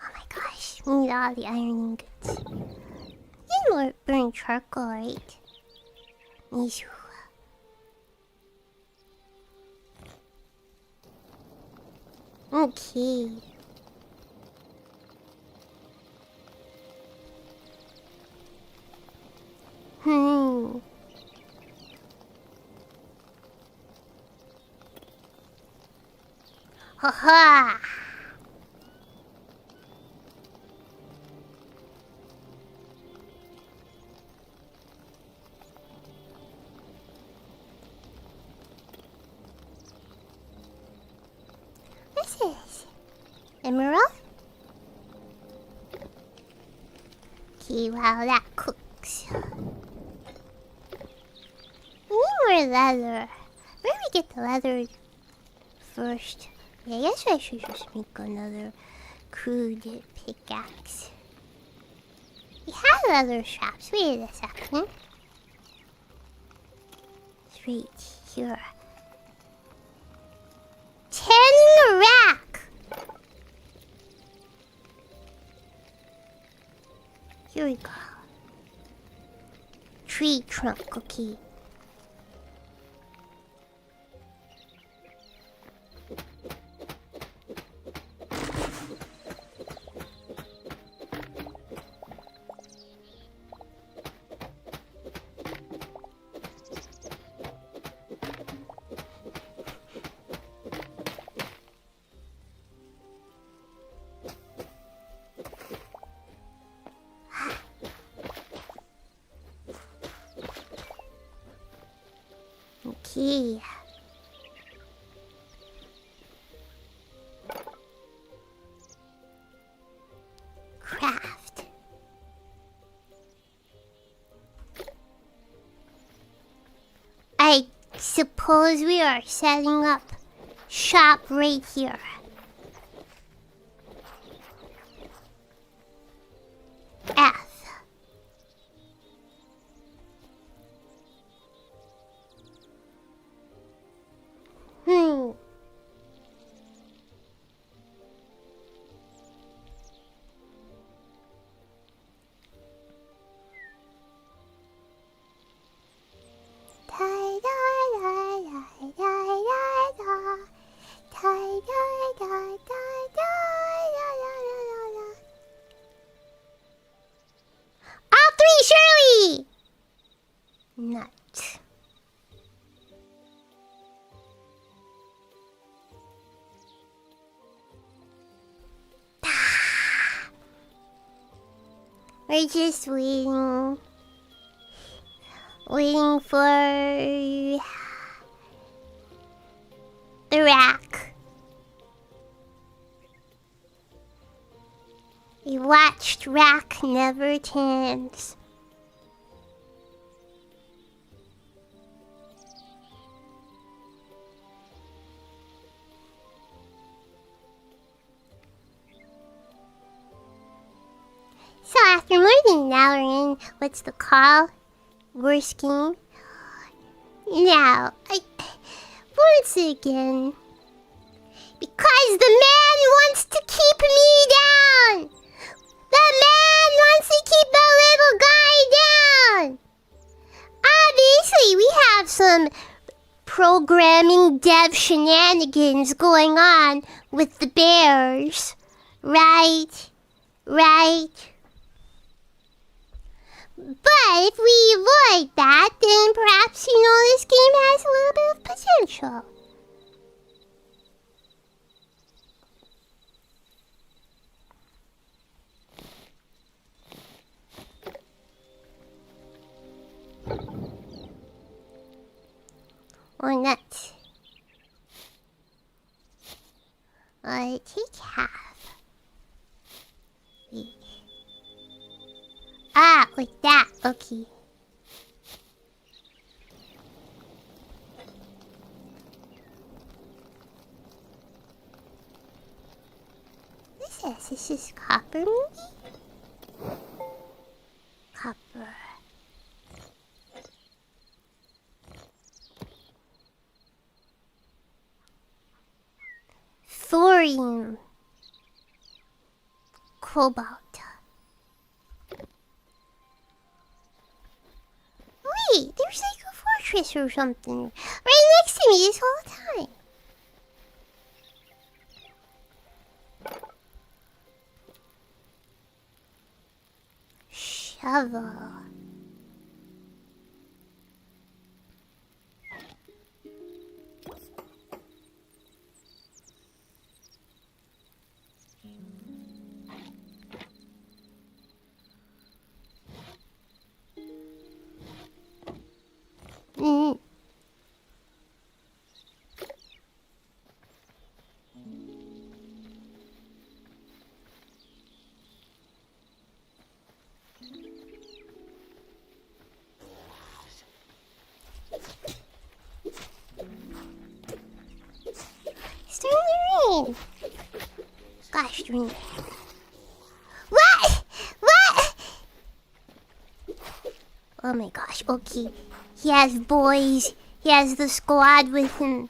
Oh my gosh, we need all the iron ingots. You didn't burn charcoal, right? Mizu. Okay. Haha. What's this? Emerald? Okay, while that cooks. We need more leather. Where do we get the leather first? Yeah, I guess I should just make another crude pickaxe. We have leather straps. Wait a second. It's right here. 10 rack! Here we go. Tree trunk, okay. Okay. Craft. I suppose we are setting up shop right here. F. All three, Shirley! Nut. We're just waiting. Waiting for the rack. A watched rack never tans. So after more than an hour in, what's the call? Worst game? Now, once again, because the man wants to keep me down! The man wants to keep the little guy down! Obviously, we have some programming dev shenanigans going on with the bears. Right? Right? But if we avoid that, then perhaps, this game has a little bit of potential. Or not. I'll take half. Wait. Ah, like that. Okay. This is copper maybe? Copper. Thorium. Cobalt. Wait, there's like a fortress or something right next to me this whole time. Shovel. It's starting to rain. Gosh, rain. What? What? Oh my gosh, okay. He has boys. He has the squad with him.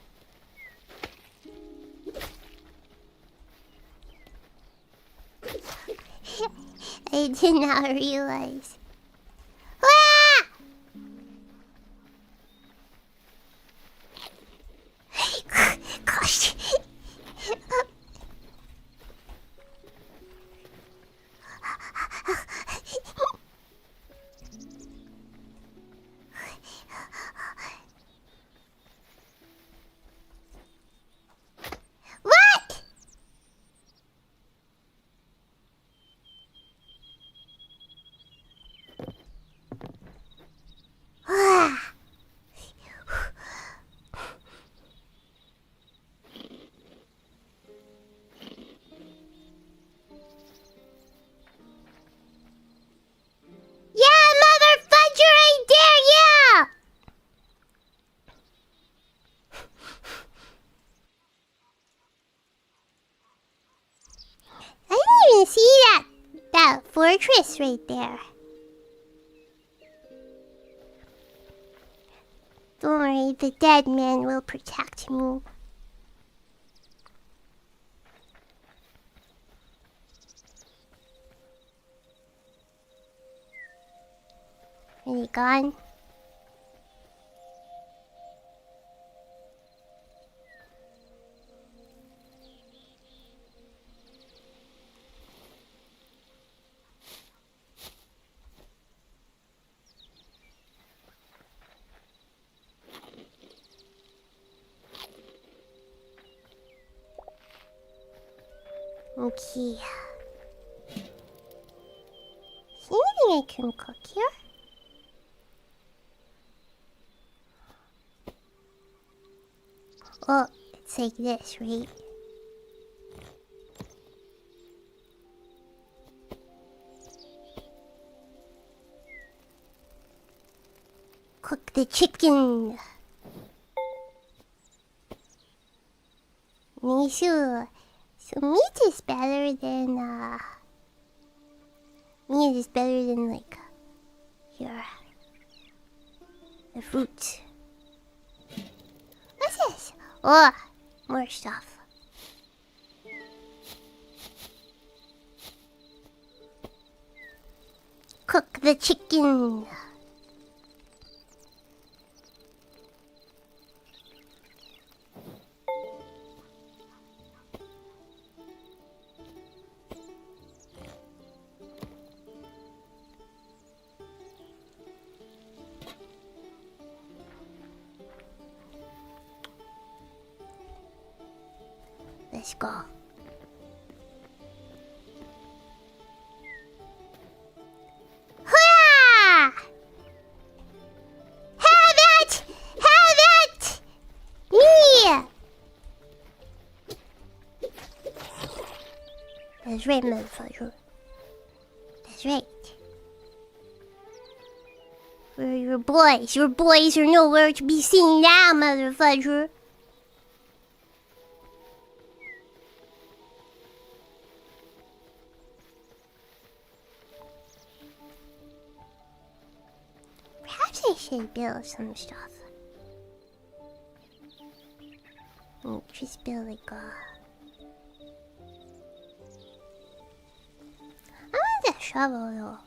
I did not realize. Ah! Gosh. What? Ah. Yeah, mother fudger, I dare you! I didn't even see that fortress right there. Don't worry, the dead man will protect me. Are they gone? Okay. Is there anything I can cook here? Oh, it's like this, right? Cook the chicken. Nice. So meat is better than like here. The fruit. What's this? Oh, more stuff. Cook the chicken. Let's go. Hurrah! Have it! Have it! Me! That's right, motherfucker. That's right. Where are your boys? Your boys are nowhere to be seen now, motherfucker. Perhaps I should build some stuff. Just build like a... I want that shovel though.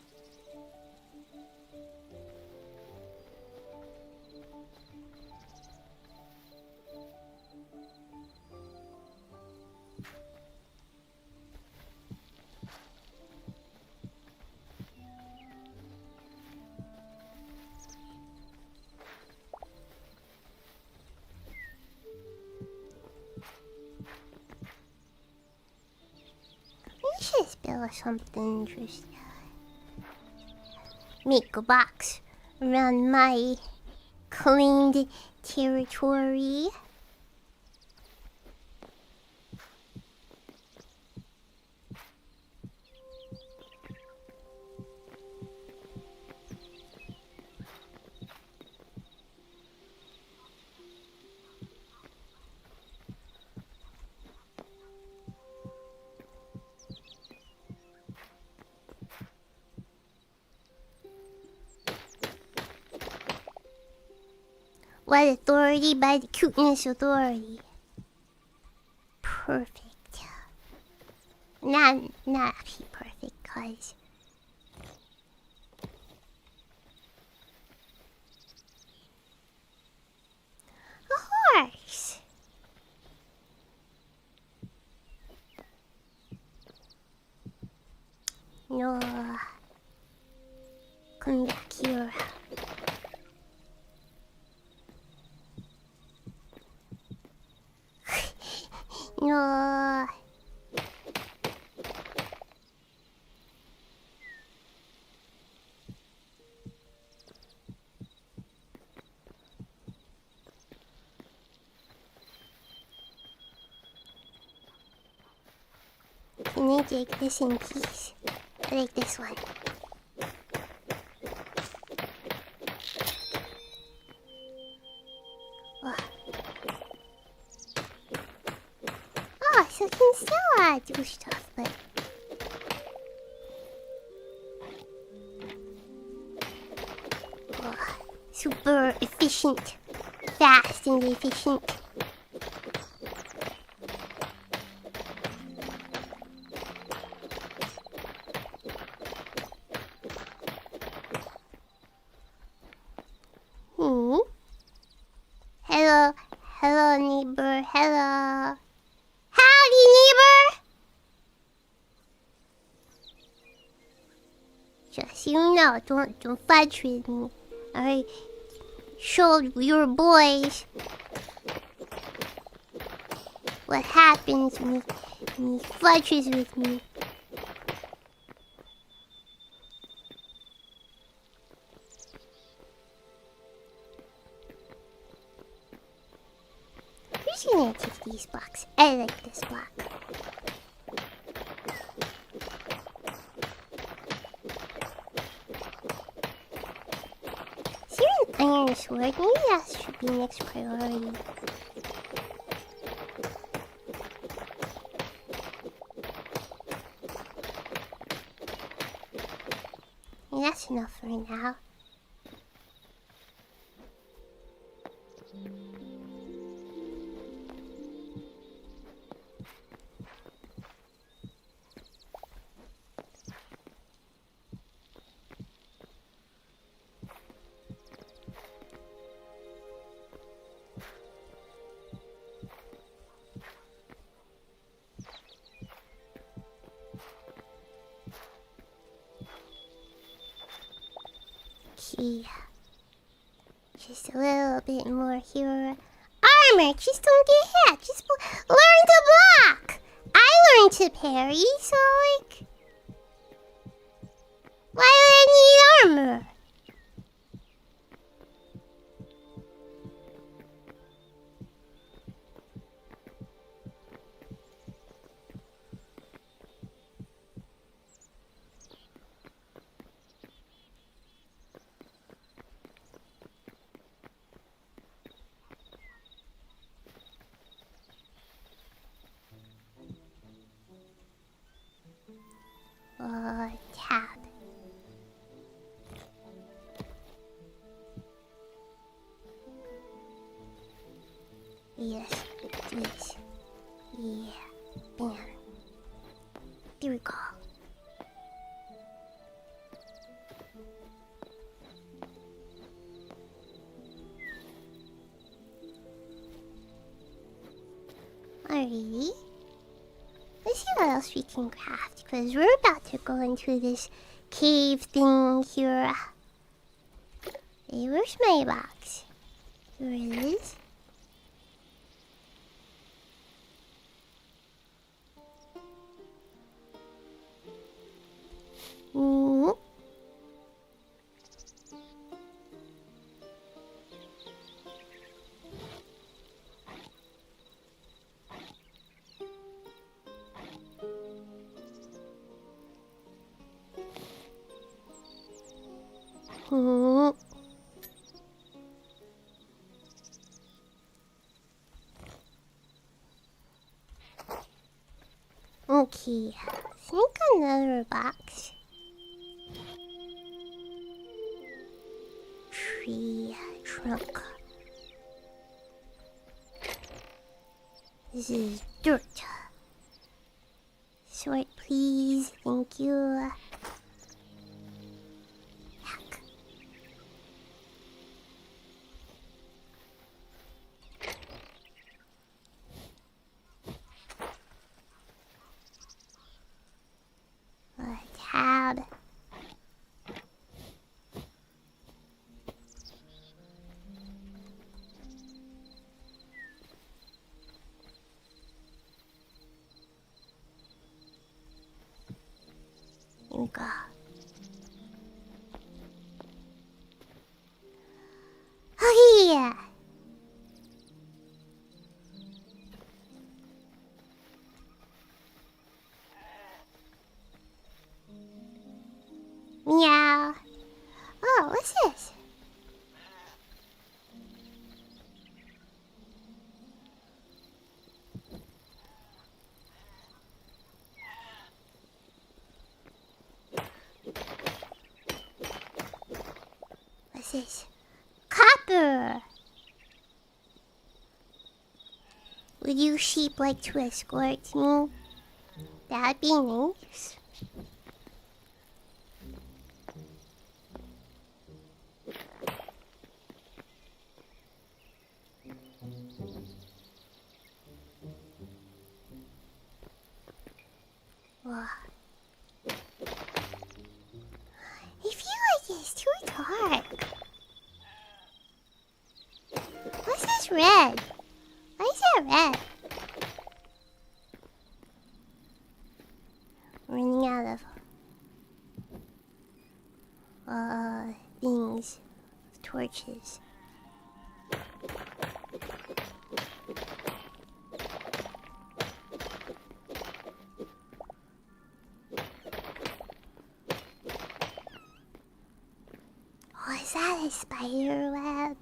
We should build something interesting. Make a box around my claimed territory. What authority? By the cuteness authority. Perfect. Not actually perfect, cause a horse. No. Come back here. No. Can I take this in peace? I like this one. Oh, so you can still do stuff, but super efficient, fast and efficient. Hello, neighbor. Hello. Howdy, neighbor. Just so you know, don't fudge with me. I showed your boys what happens when he fudges with me. Who's gonna take these blocks? I like this block. Is there an iron sword? Maybe that should be next priority. And that's enough for now. Okay. Just a little bit more here. Armor! Just don't get hit! Just learn to block! I learned to parry, so like... why would I need armor? Tab. Yes, yes. Yeah. Bam. There we go. Alrighty. Let's see what else we can craft, because we're about to go into this cave thing here. Hey, where's my box? Here it is. Okay, I think another box. Tree trunk. This is dirt. Short, please. Thank you. Heck. Tab. Here we go. Oh yeah. Meow. Oh, what's this? What's this? Copper! Would you sheep like to escort me? That'd be nice. Whoa. I feel like it's too dark. What's this red? Why is that red? Running out of things, torches. Oh, is that a spider web?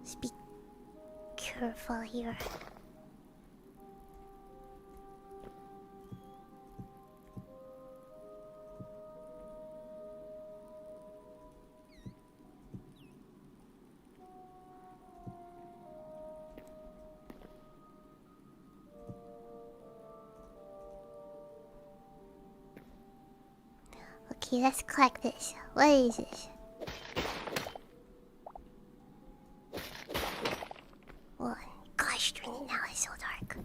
Just be careful here. Okay, let's collect this. What is this? Oh, gosh, dang it, now it's so dark.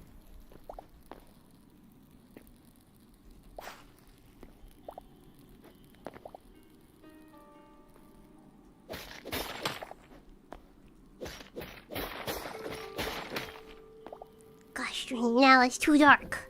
Gosh, dang it, now it's too dark.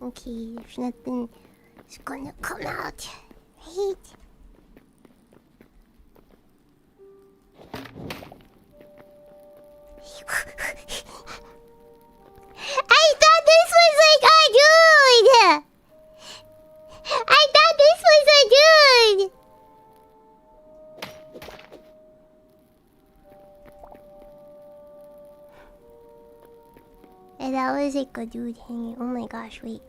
Okay, there's nothing is gonna come out. Right? I thought this was like a dude! I thought this was a dude! And that was like a dude hanging. Oh my gosh, wait.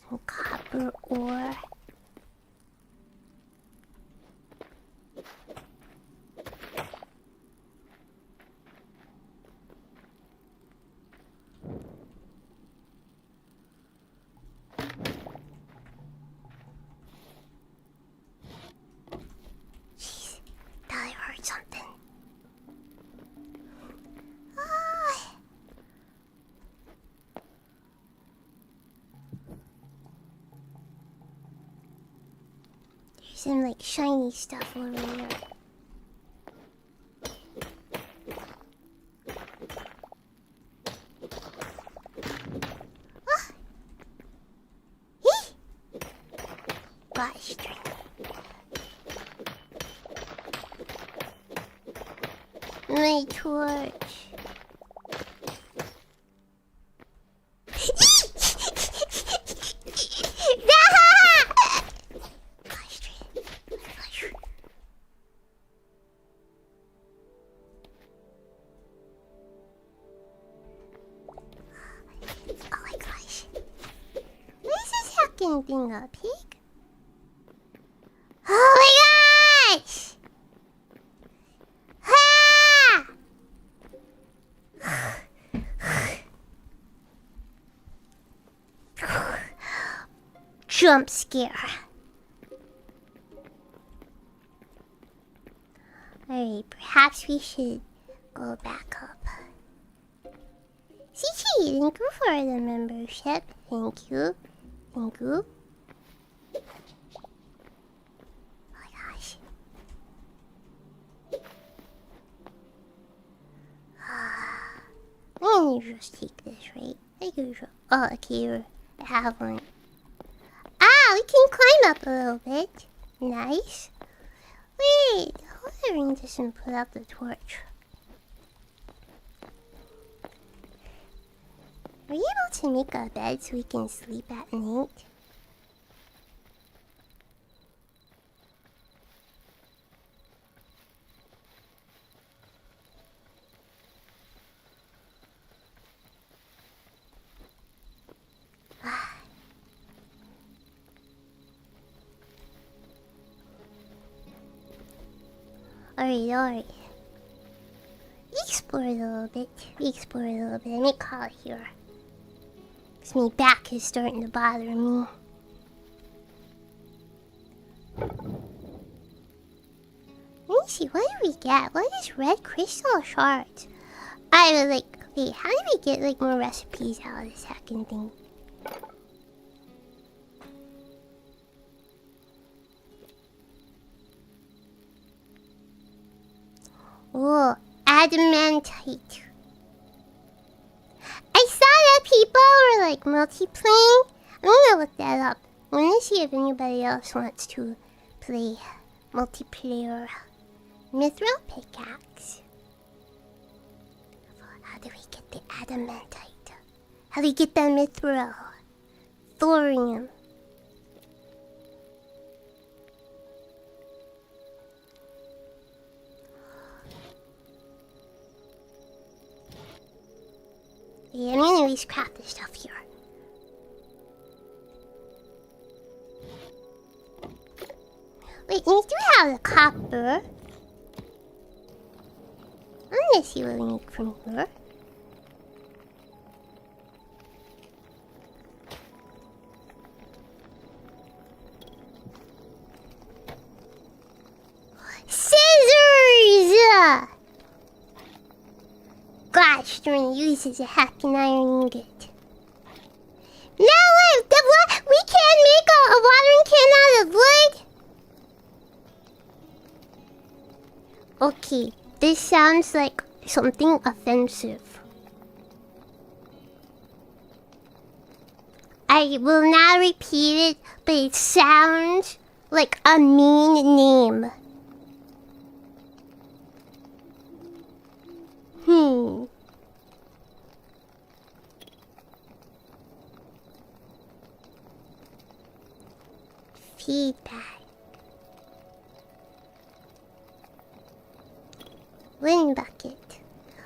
Some copper ore. Jeez, thought I heard something. Ah. There's some like shiny stuff over here. Gosh. My torch. Thing a pig? Oh my gosh! Jump scare. Alright, perhaps we should go back up. CC, thank you for the membership. Thank you. Thank you. Oh my gosh. I'm gonna just take this, right? Oh, okay, I have one. Ah, we can climb up a little bit. Nice. Wait, hold the ring doesn't put out the torch. Are you able to make a bed so we can sleep at night? Alright. We explored a little bit. Let me call it here. Cause my back is starting to bother me. Let me see, what did we get? What is red crystal shards? I was like, wait, how do we get like more recipes out of this hacking thing? Oh, adamantite. I saw that people were like multiplaying. I'm gonna look that up. I wanna see if anybody else wants to play multiplayer. Mithril pickaxe. How do we get the adamantite? How do we get the mithril? Thorium. Yeah, I'm gonna at least craft this stuff here. Wait, we do have the copper. I'm gonna see what we need from here. Scissors! Gosh, darn, use as a hacking iron ingot. Now we can't make a watering can out of wood. Okay, this sounds like something offensive. I will not repeat it, but it sounds like a mean name. Feedback. Wooden bucket.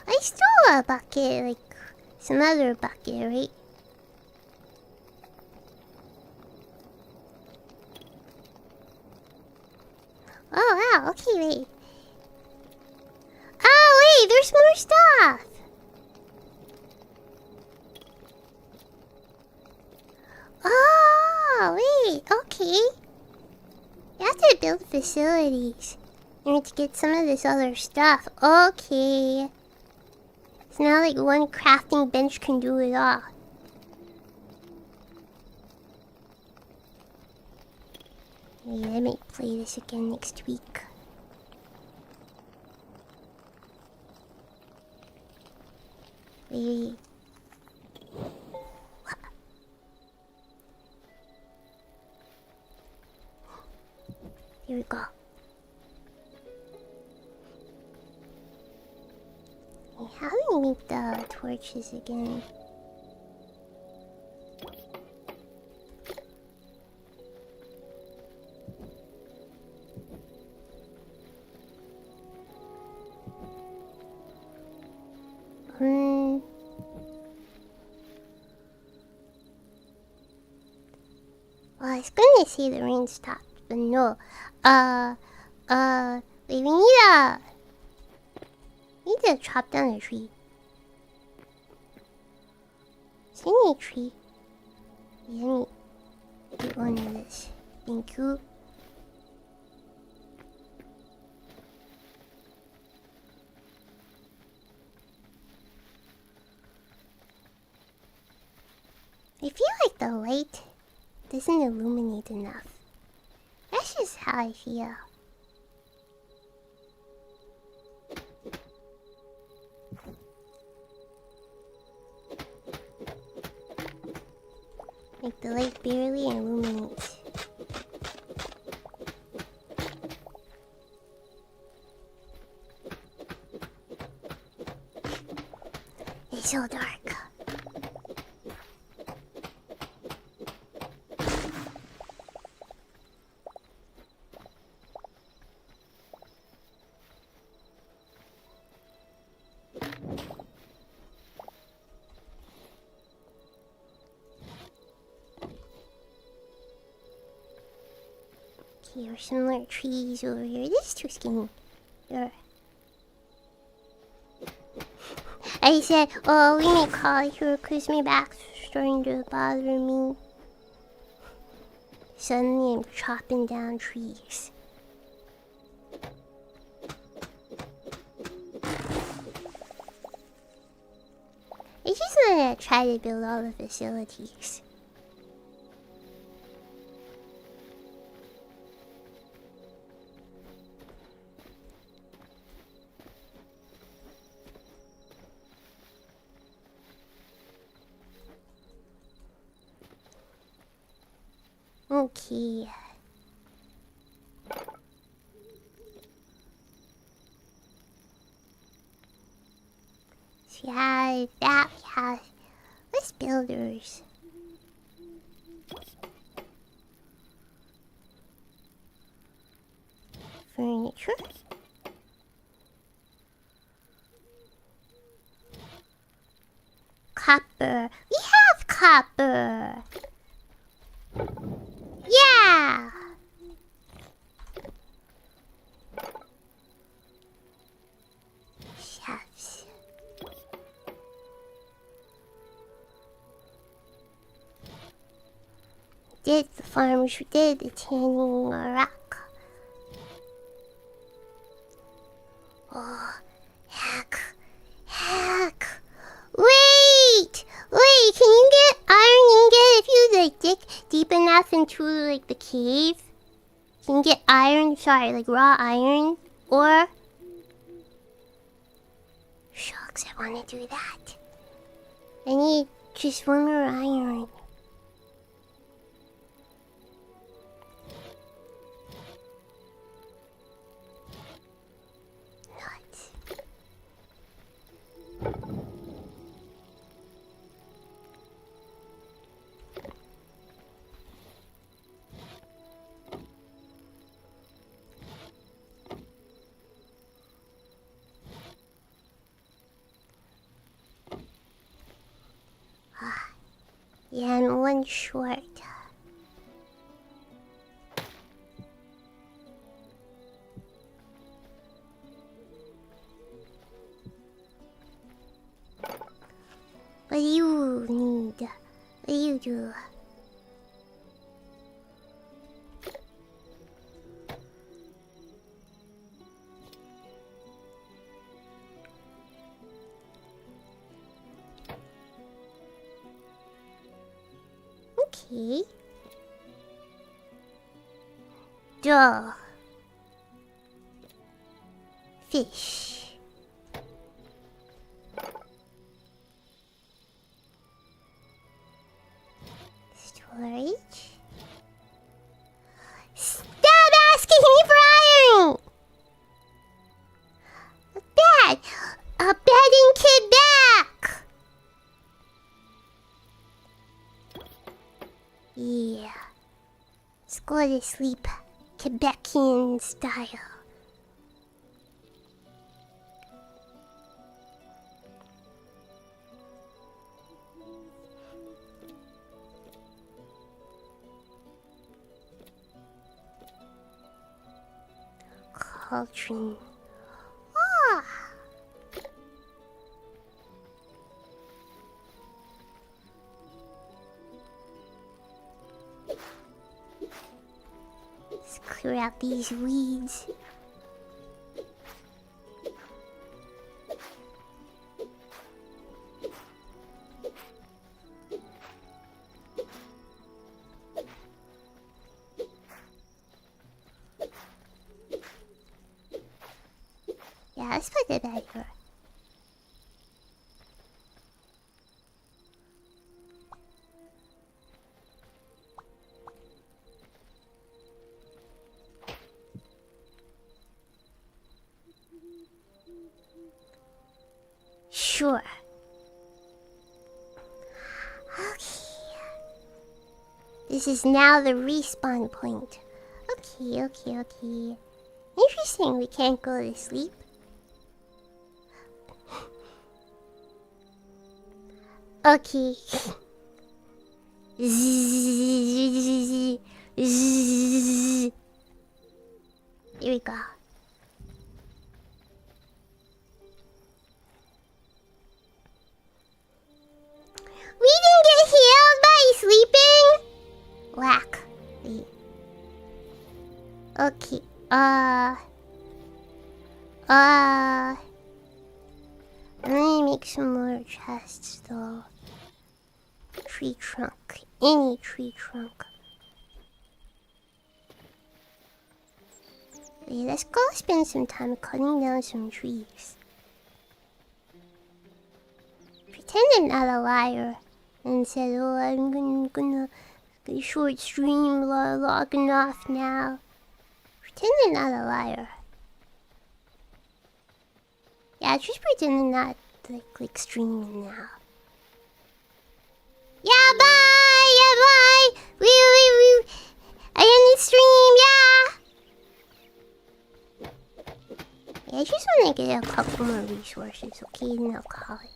I stole a bucket, like some other bucket, right? Oh wow, okay, wait. Oh wait, there's more stuff! Oh wait, okay. You have to build facilities in order to get some of this other stuff. Okay. It's not like one crafting bench can do it all. Maybe I might play this again next week. Wait. Here we go. How do we make the torches again? Well, I was gonna say the rain stopped, but no. We need to chop down a tree. Is there any tree? Let me get one of this. Thank you. I feel like the light doesn't illuminate enough. That's just how I feel. Like the light barely illuminates. It's so dark. There's some more trees over here. This is too skinny. There. I said, oh, we may call here because my back's starting to bother me. Suddenly I'm chopping down trees. I just want to try to build all the facilities. Okay. So we have that, we have... What's builders? Furniture? Copper. We have copper! Yeah! Chefs. Did the farmers who did the tanning rock. Oh, heck. Wait! Can you get iron ingot if you like dig deep enough into like the cave? Can you get iron? Sorry, like raw iron? Or shucks, I wanna do that. I need just one more iron. Nuts. Yeah, and one short. What do you need? What do you do? Okay. Duh. Fish. Storage. Stop asking me Let's go to sleep. Quebecian style. Cauldron. Ah! Let's clear out these weeds. Yeah, let's put it back here. Sure. Okay. This is now the respawn point. Okay. Interesting, we can't go to sleep. Okay. Here we go. We didn't get healed by sleeping? Whack. Wait. Okay. Let me make some more chests though. Tree trunk. Any tree trunk. Wait, let's go spend some time cutting down some trees. Pretend I'm not a liar and said, oh, I'm gonna short stream logging off now. Pretend I'm not a liar. Yeah, just pretend I'm not like streaming now. Yeah, bye! We I end the stream, yeah! Yeah, I just wanna get a couple more resources, okay? Then I'll call it.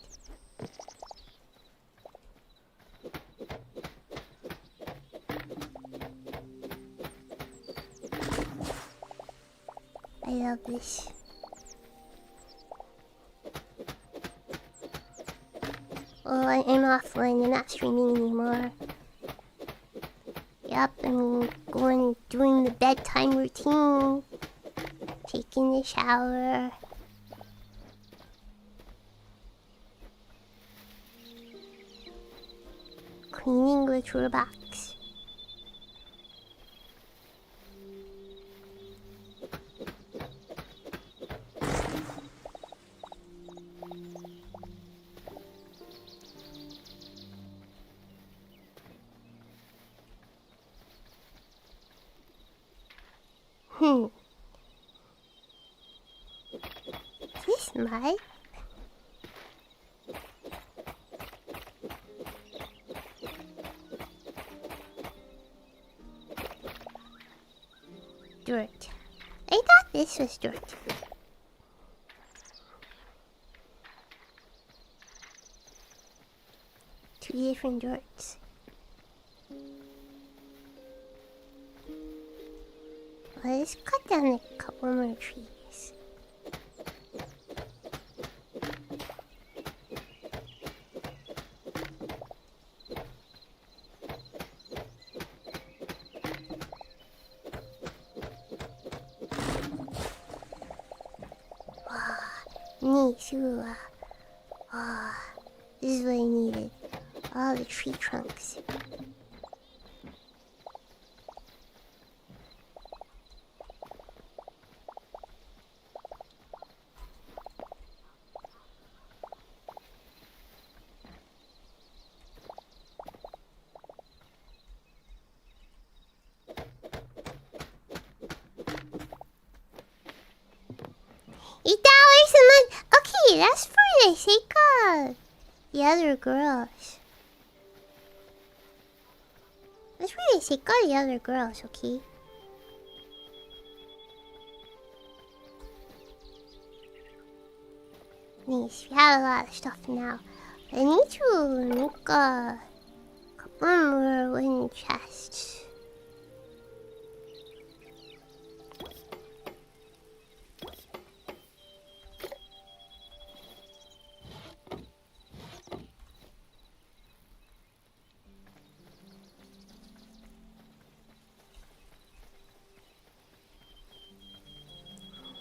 I love this. Oh, I'm offline. I'm not streaming anymore. Yep, I'm doing the bedtime routine. Taking the shower. Cleaning the toolbox. Is this mud? Dirt. I thought this was dirt. Two different dirts. Let's cut down a couple more trees. Suzu. This is what I needed. All the tree trunks. $8 a month. Okay, that's for the sake of the other girls. That's for the take all the other girls, okay? Nice, we have a lot of stuff now. I need to make a couple more wooden chests.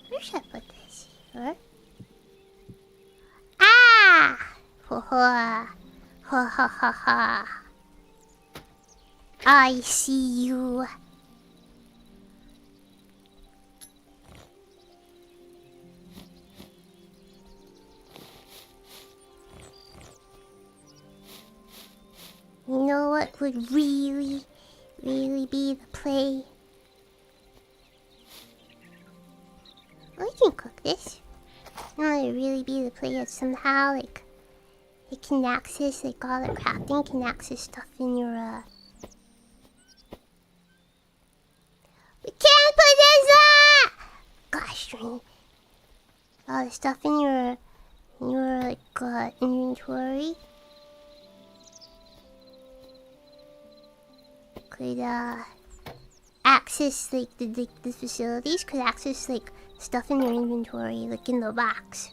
Where should I put this? Here? Ah! Ha ha. Ha ha ha ha. I see you. You know what would really be the play? I can cook this. You know what would really be the play is somehow like it can access like all the crafting can access stuff in your we can't put this up! Gosh dang. All the stuff in your like inventory could access like the facilities could access like stuff in your inventory like in the box.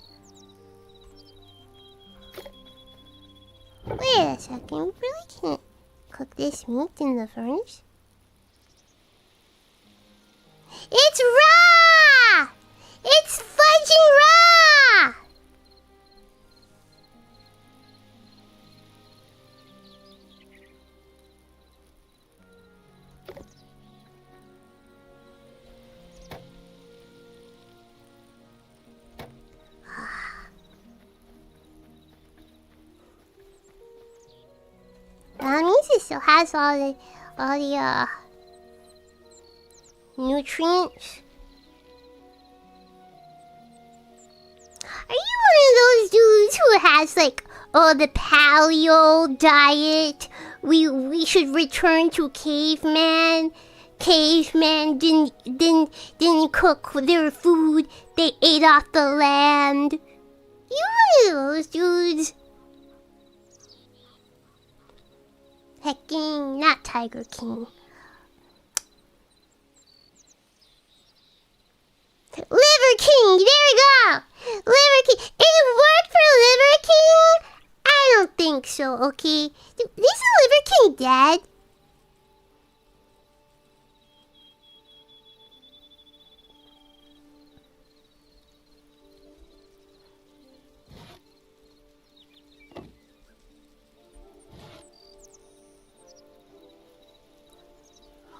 Wait a second, we really can't cook this meat in the furnace? It's raw! It's fudging raw! That means it still has all the nutrients. Are you one of those dudes who has like, oh, the paleo diet? We should return to caveman. Caveman didn't cook their food. They ate off the land. You one of those dudes? Hecking, not Tiger King. Liver King, there we go! Liver King. It worked for Liver King? I don't think so, okay? Is Liver King dead?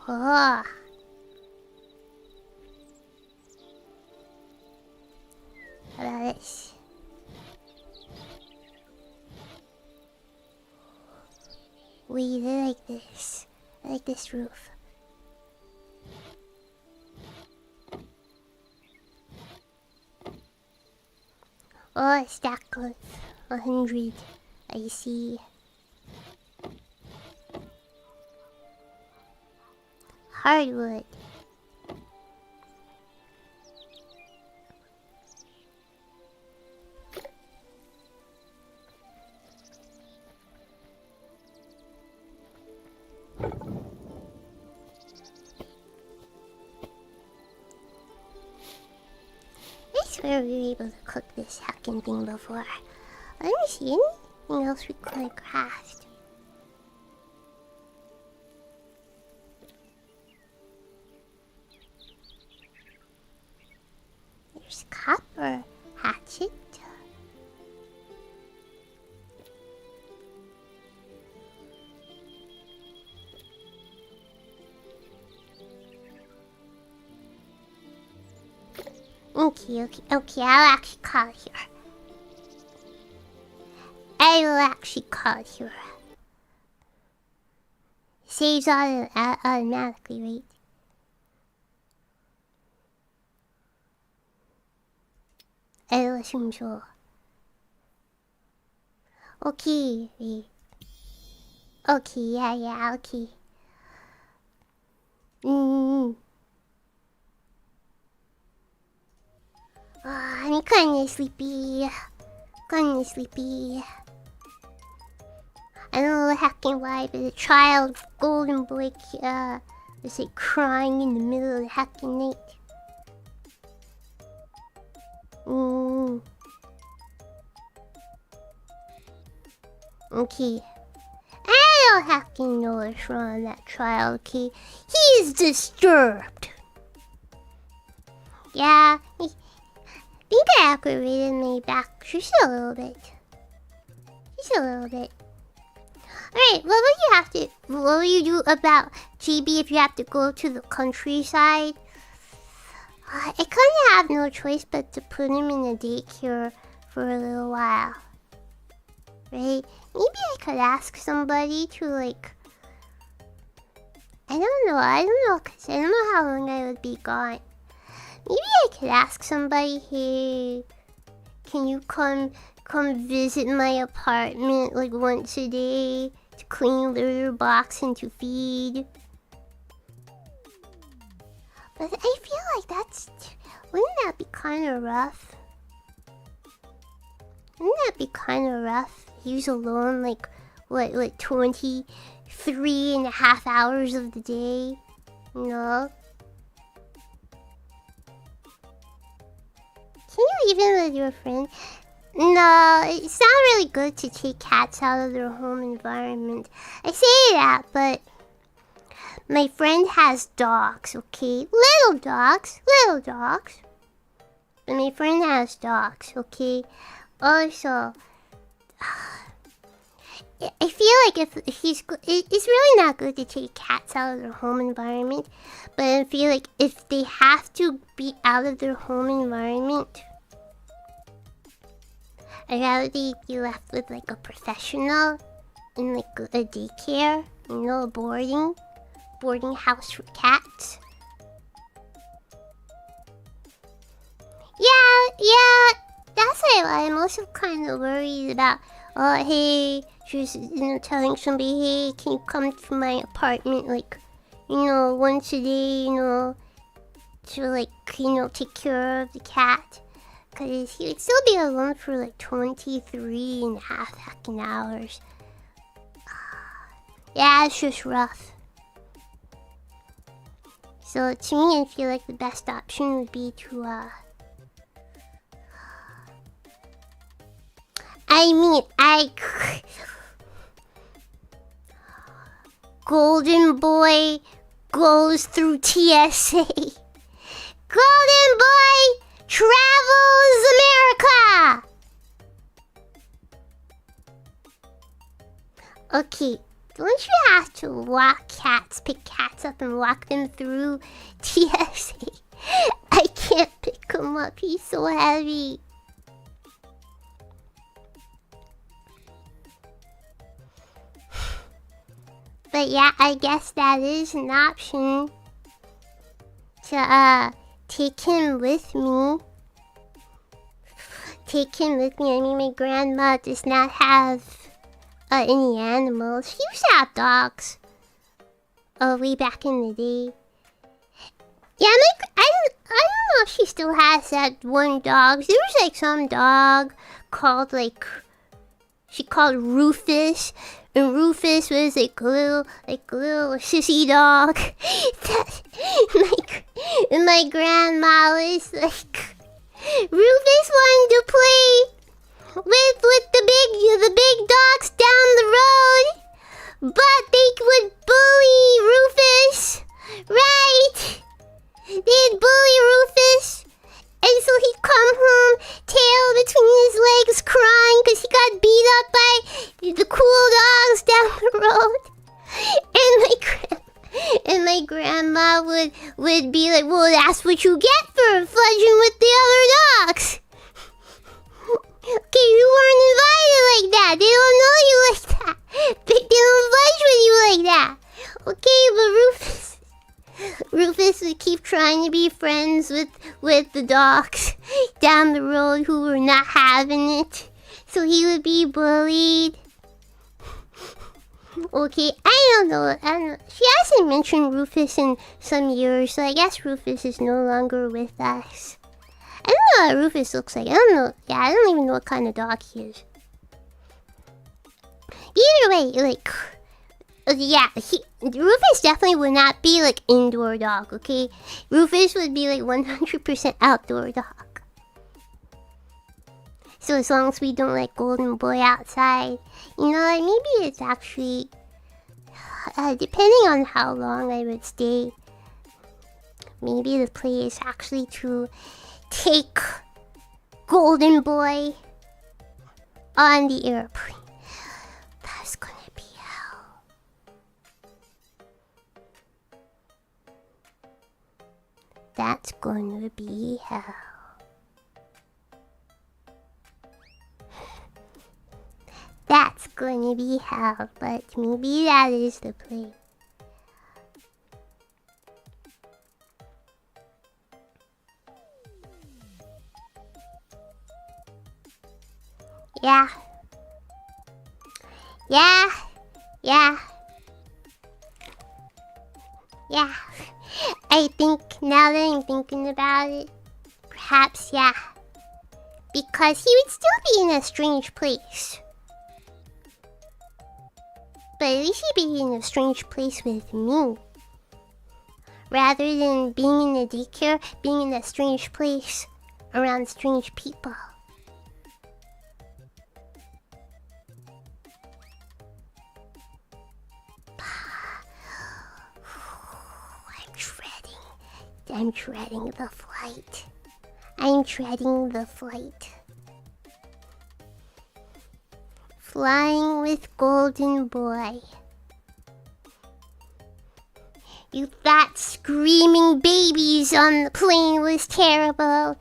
Oh. How about this? Wait, I like this. I like this roof. Oh, a stack of 100. I see. Hardwood. I swear we were able to cook this hacking thing before. Let me see, anything else we could craft? There's copper hatchet. Okay, I'll actually call it here. I will actually call it here. Saves automatically, right? I will assume so. Okay, wait. Okay, yeah, okay. kinda sleepy. Kinda sleepy. I don't know what hacking why, but a child, golden boy, was like crying in the middle of the hacking night. Okay. I don't hacking know what's wrong with that child, okay? He's disturbed. Yeah, I think I aggravated my back just a little bit. Just a little bit. Alright, what will you do about GB if you have to go to the countryside? I kinda have no choice but to put him in a daycare for a little while. Right? Maybe I could ask somebody to like... I don't know, cause I don't know how long I would be gone. Maybe I could ask somebody, hey, can you come visit my apartment like once a day to clean litter box and to feed? But I feel like wouldn't that be kind of rough? Wouldn't that be kind of rough? He's alone like, what, 23.5 hours of the day? You know? Can you leave him with your friend? No, it's not really good to take cats out of their home environment. I say that, but my friend has dogs, okay? Little dogs. But my friend has dogs, okay? Also, I feel like if it's really not good to take cats out of their home environment, but I feel like if they have to be out of their home environment, I'd rather they be left with like a professional in like a daycare, you know, a boarding house for cats. Yeah, that's why I'm also kind of worried about, hey, just, telling somebody, hey, can you come to my apartment, like, once a day, to, like, take care of the cat. Because he would still be alone for, like, 23.5 fucking hours. Yeah, it's just rough. So, to me, I feel like the best option would be to, Golden Boy goes through TSA. Golden Boy travels America! Okay, don't you have to pick cats up and walk them through TSA? I can't pick him up, he's so heavy. But yeah, I guess that is an option. To, take him with me. I mean, my grandma does not have any animals. She used to have dogs. Way back in the day. Yeah, I don't know if she still has that one dog. There was like some dog called she called Rufus. And Rufus was like a little sissy dog. And my grandma was like, Rufus wanted to play with the big dogs down the road, but they would bully Rufus, right? They'd bully Rufus, and so he'd come home, tail between his legs, crying because he got beat up by the cool dogs down the road. And my grandma would be like, well, that's what you get for fudging with the other dogs. Okay, you weren't invited like that. They don't know you like that. They don't fudge with you like that. Okay, but Rufus would keep trying to be friends with the dogs down the road who were not having it. So he would be bullied. Okay, I don't know. She hasn't mentioned Rufus in some years, so I guess Rufus is no longer with us. I don't know what Rufus looks like. I don't know. Yeah, I don't even know what kind of dog he is. Either way, like, yeah, Rufus definitely would not be like indoor dog, okay? Rufus would be like 100% outdoor dog. So as long as we don't let Golden Boy outside, you know, like maybe it's actually, depending on how long I would stay, maybe the play is actually to take Golden Boy on the airplane. That's gonna be hell. That's gonna be hell. That's gonna be hell, but maybe that is the play. Yeah. Yeah. Yeah. Yeah. I think now that I'm thinking about it, perhaps, yeah. Because he would still be in a strange place. But at least he'd be in a strange place with me. Rather than being in a daycare, being in a strange place around strange people. I'm dreading the flight. I'm dreading the flight. Flying with Golden Boy. You fat screaming babies on the plane was terrible.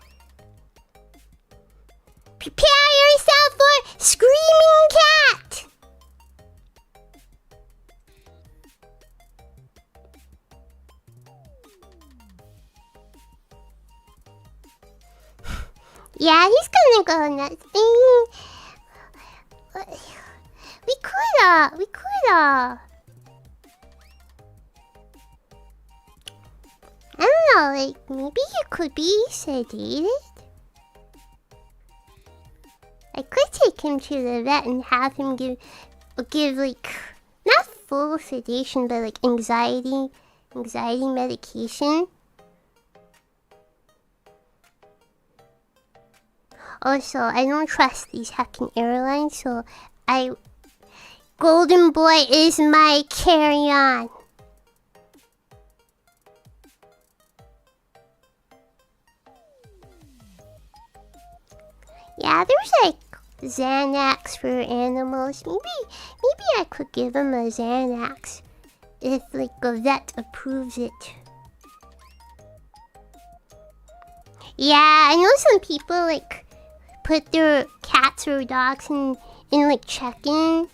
Prepare yourself for Screaming Cat! Yeah, he's gonna go nuts. We coulda. I don't know, like, maybe he could be sedated? I could take him to the vet and have him give like, not full sedation, but like anxiety medication. Also, I don't trust these hacking airlines, so Golden Boy is my carry-on. Yeah, there's like Xanax for animals. Maybe I could give him a Xanax if like a vet approves it. Yeah, I know some people like put their cats or dogs in like check-in,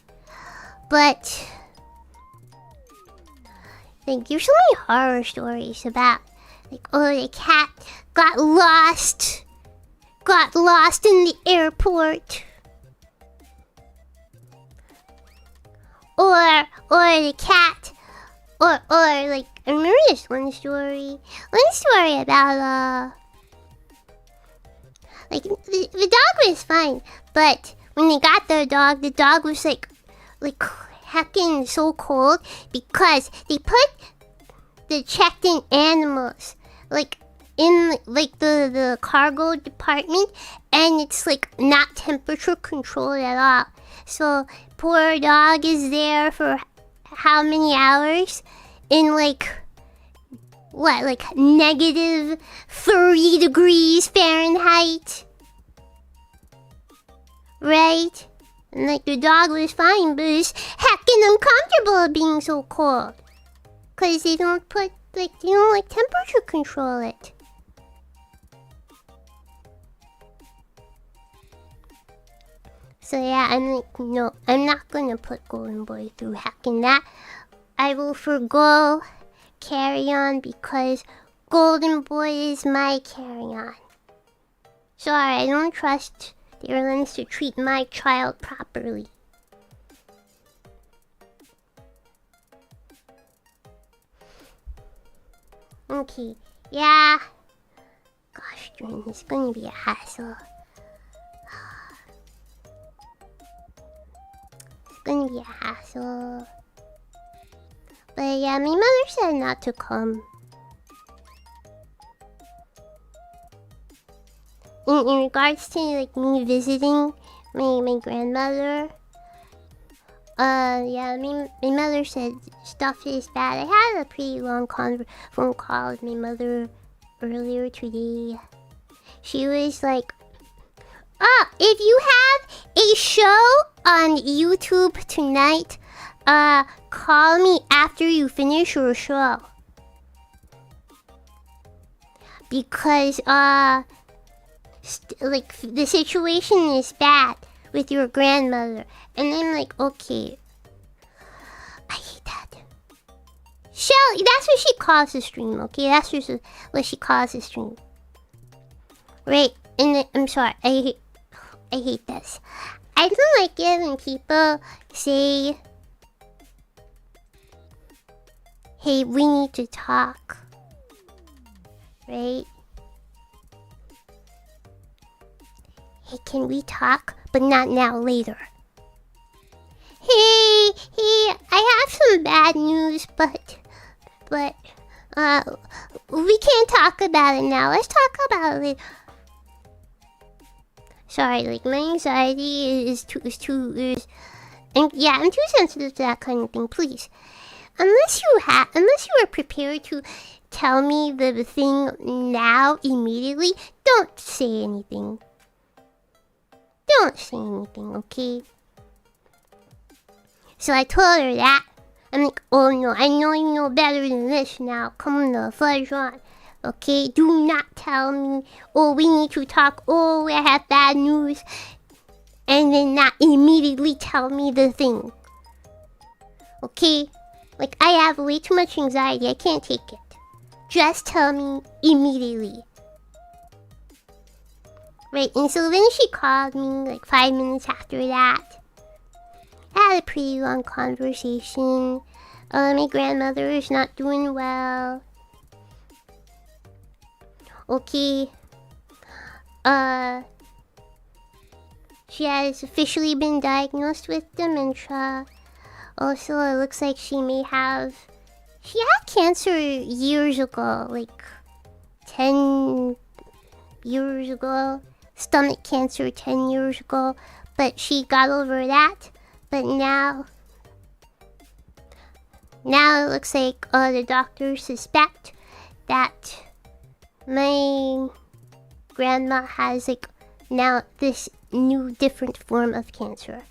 but like there's so many horror stories about like, oh, the cat got lost in the airport, or the cat, or like I remember this one story about like the dog was fine, but when they got the dog was like heckin' so cold because they put the checked-in animals like in like the cargo department, and it's like not temperature controlled at all. So poor dog is there for how many hours in like what, like -30 degrees Fahrenheit, right? And like the dog was fine, but it's heckin' uncomfortable being so cold, cause they don't temperature control it. So yeah, I'm like, no, I'm not gonna put Golden Boy through hacking that. I will forgo carry-on because Golden Boy is my carry-on. Sorry, I don't trust the airlines to treat my child properly. Okay, yeah. Gosh children. It's gonna be a hassle. It's gonna be a hassle. But yeah, my mother said not to come. In regards to like me visiting my grandmother, yeah, my mother said stuff is bad. I had a pretty long phone call with my mother earlier today. She was like, "Oh, if you have a show on YouTube tonight, call me after you finish your show. Because, like, the situation is bad with your grandmother." And I'm like, okay. I hate that. Shelly, that's what she calls the stream, okay? That's just what she calls the stream. Right, and I'm sorry, I hate this. I don't like it when people say, "Hey, we need to talk." Right? "Hey, can we talk? But not now, later." Hey, I have some bad news, but, we can't talk about it now. Let's talk about it later. Sorry, like, my anxiety is and yeah, I'm too sensitive to that kind of thing, please. Unless you are prepared to tell me the thing now, immediately, don't say anything. Don't say anything, okay? So I told her that. I'm like, "Oh no, I know you know better than this now. Come the fudge on. Okay, do not tell me, oh, we need to talk, oh, I have bad news." And then not immediately tell me the thing. Okay? Like, I have way too much anxiety. I can't take it. Just tell me immediately. Right, and so then she called me like 5 minutes after that. I had a pretty long conversation. My grandmother is not doing well. Okay. She has officially been diagnosed with dementia. Also, it looks like she had cancer years ago, like 10 years ago. Stomach cancer 10 years ago. But she got over that. But now it looks like the doctors suspect that my grandma has like now this new different form of cancer.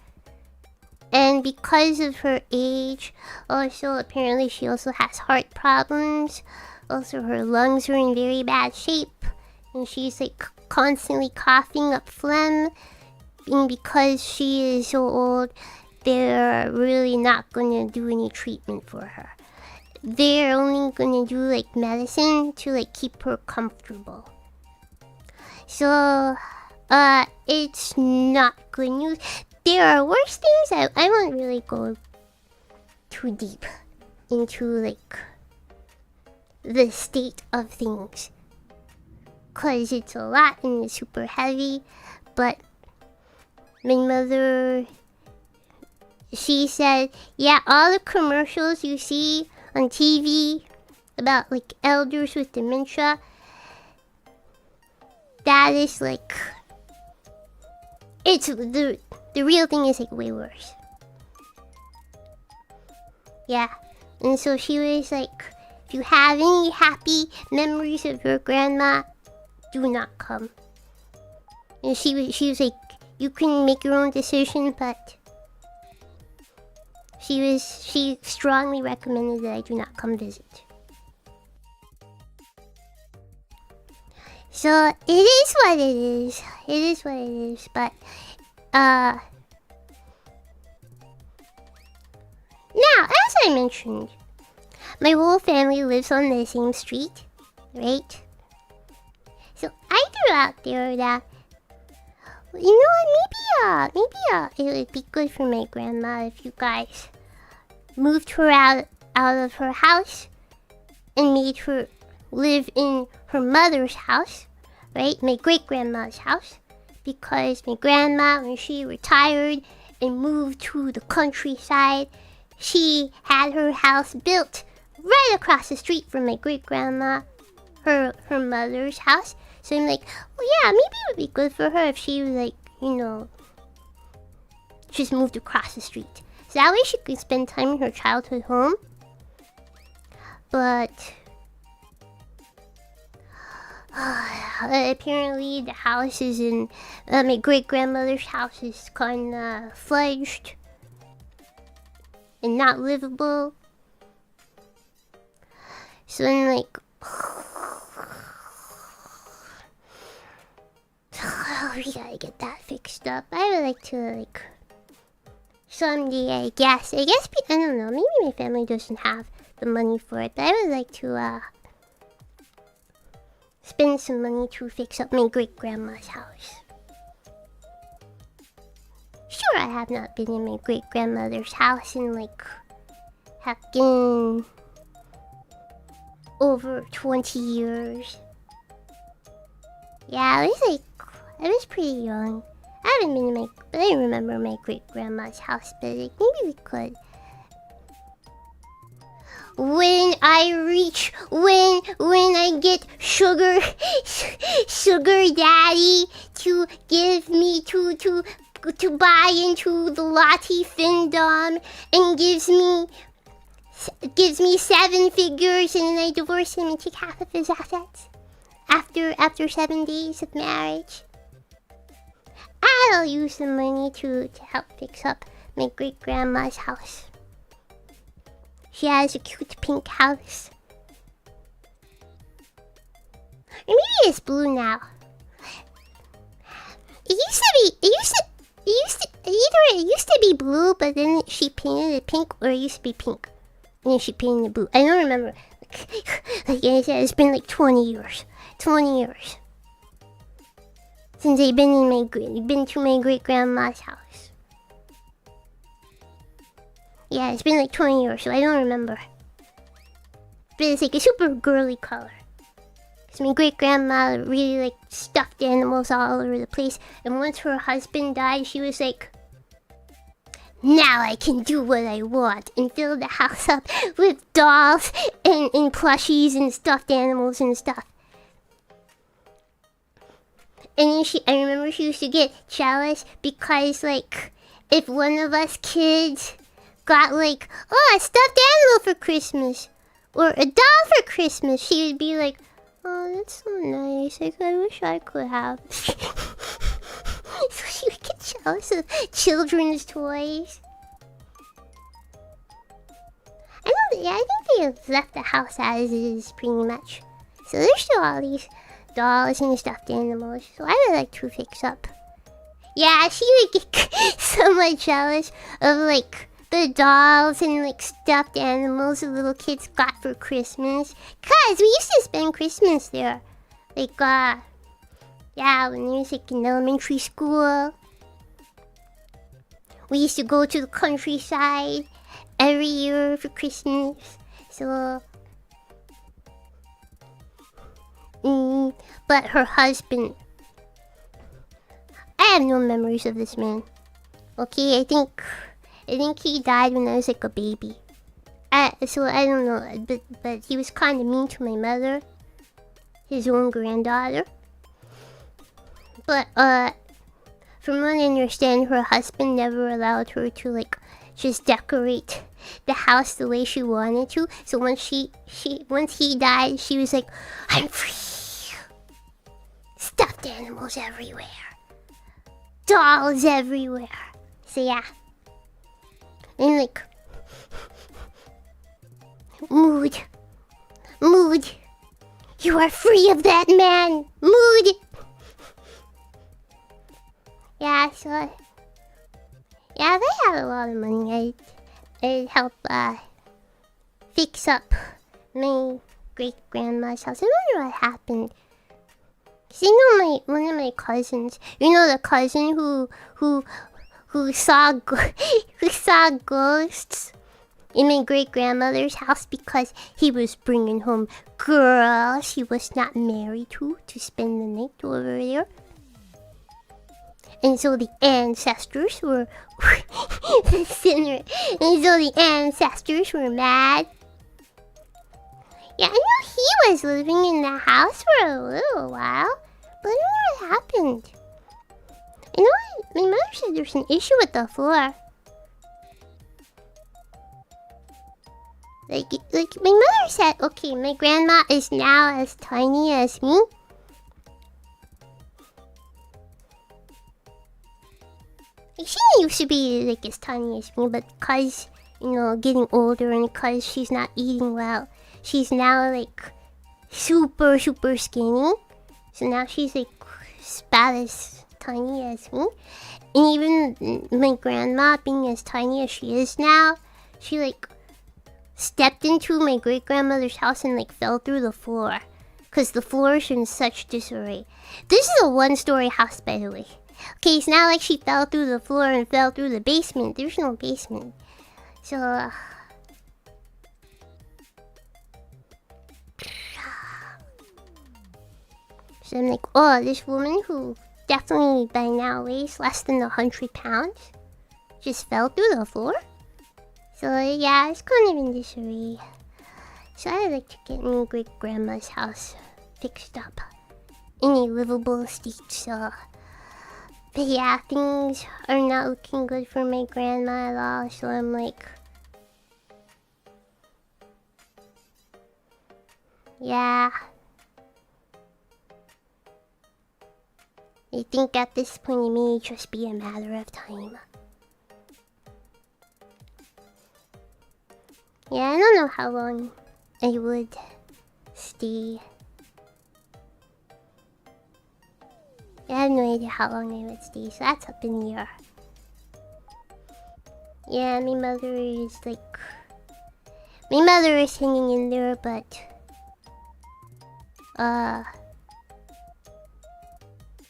And because of her age, also apparently she also has heart problems. Also her lungs are in very bad shape. And she's like constantly coughing up phlegm. And because she is so old, they're really not gonna do any treatment for her. They're only gonna do like medicine to like keep her comfortable. So, it's not good news. There are worse things. I won't really go too deep into like the state of things, cause it's a lot and it's super heavy. But my mother, she said, yeah, all the commercials you see on TV about like elders with dementia, that is like, it's the real thing is like way worse. Yeah, and so she was like, if you have any happy memories of your grandma, do not come. And she was like, you can make your own decision, but she strongly recommended that I do not come visit. So it is what it is. It is what it is. But now, as I mentioned, my whole family lives on the same street, right? So I threw out there that, you know what, maybe it would be good for my grandma if you guys moved her out of her house and made her live in her mother's house, right? My great-grandma's house. Because my grandma, when she retired and moved to the countryside, she had her house built right across the street from my great-grandma, her mother's house. So I'm like, well, yeah, maybe it would be good for her if she was like, you know, just moved across the street. So that way she could spend time in her childhood home. But apparently the house is in my great-grandmother's house is kind of fudged and not livable. So I'm like, we gotta get that fixed up. I would like to, like, someday, I guess, I don't know, maybe my family doesn't have the money for it, but I would like to, spend some money to fix up my great-grandma's house. Sure, I have not been in my great-grandmother's house in, like, heckin' over 20 years. Yeah, I was pretty young. I haven't been to but I remember my great-grandma's house, but like, maybe we could. When I get sugar daddy to give me to buy into the Lottie Findom and gives me 7 figures, and then I divorce him and take half of his assets after 7 days of marriage. I'll use the money to help fix up my great-grandma's house. She has a cute pink house. Or maybe it's blue now. It used to be blue, but then she painted it pink, or it used to be pink, and then she painted it blue. I don't remember. Like I said, it's been like 20 years. 20 years since I've been to my great-grandma's house. Yeah, it's been like 20 years, so I don't remember. But it's like a super girly color. Because my great-grandma really liked stuffed animals all over the place. And once her husband died, she was like, now I can do what I want. And fill the house up with dolls and plushies and stuffed animals and stuff. And then I remember she used to get jealous because, like, if one of us kids got, like, oh, a stuffed animal for Christmas, or a doll for Christmas, she would be like, oh, that's so nice. Like, I wish I could have. So she would get jealous of children's toys. I think they left the house as is, pretty much. So there's still all these dolls and stuffed animals, so I would like to fix up. Yeah, she would get so much jealous of, like, the dolls and, like, stuffed animals the little kids got for Christmas. Cause we used to spend Christmas there. Like, yeah, when I was, like, in elementary school. We used to go to the countryside every year for Christmas. So, but her husband, I have no memories of this man. Okay, I think he died when I was like a baby. So I don't know, but he was kind of mean to my mother, his own granddaughter. But from what I understand, her husband never allowed her to, like, just decorate the house the way she wanted to. So once he died, she was like, I'm free. Stuffed animals everywhere. Dolls everywhere. So yeah. And like, Mood, you are free of that man. Mood. Yeah, so yeah, if I had a lot of money, I'd help fix up my great-grandma's house. I wonder what happened. Cause you know one of my cousins, you know the cousin who saw ghosts. in my great-grandmother's house because he was bringing home girls he was not married to spend the night over there. And so the ancestors were the sinner. And so the ancestors were mad. Yeah, I know he was living in the house for a little while, but I don't know what happened. I know my mother said there's an issue with the floor. Like my mother said, okay, my grandma is now as tiny as me. Like, she used to be like as tiny as me, but because, you know, getting older and because she's not eating well, she's now like super skinny. So now she's like about as tiny as me. And even my grandma, being as tiny as she is now, she like stepped into my great-grandmother's house and like fell through the floor. Because the floor is in such disarray. This is a one-story house, by the way. Okay, it's not like she fell through the floor and fell through the basement. There's no basement. So I'm like, oh, this woman who definitely by now weighs less than 100 pounds just fell through the floor. So yeah, it's kind of in disarray. So I'd like to get my great-grandma's house fixed up in a livable state, so... But yeah, things are not looking good for my grandma at all, so I'm like... Yeah... I think at this point it may just be a matter of time. Yeah, I don't know how long I would stay. I have no idea how long I would stay, so that's up in the air. Yeah, my mother is like... My mother is hanging in there, but...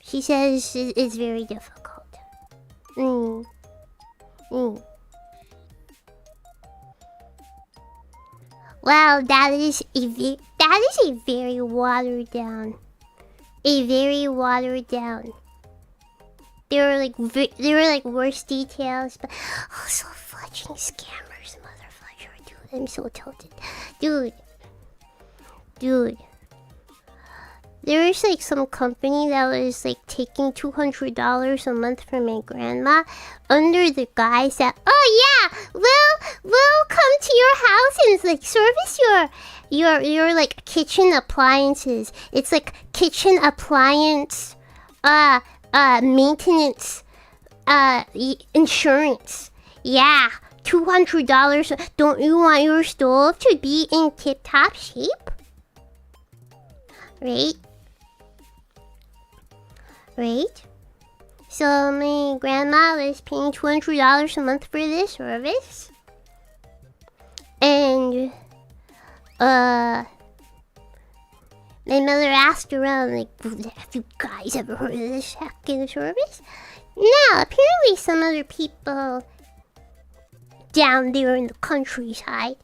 She says it's very difficult. Wow, that is a very watered down. There were like worse details, but also fudging scammers, motherfucker. Dude, I'm so tilted. Dude. There was like some company that was like taking $200 a month from my grandma under the guise that, oh yeah, we'll come to your house and like service your like kitchen appliances. It's like kitchen appliance maintenance insurance. Yeah, $200. Don't you want your stove to be in tip-top shape? Right? So my grandma was paying $200 a month for this service. And my mother asked around, like, have you guys ever heard of this fucking service? No, apparently some other people down there in the countryside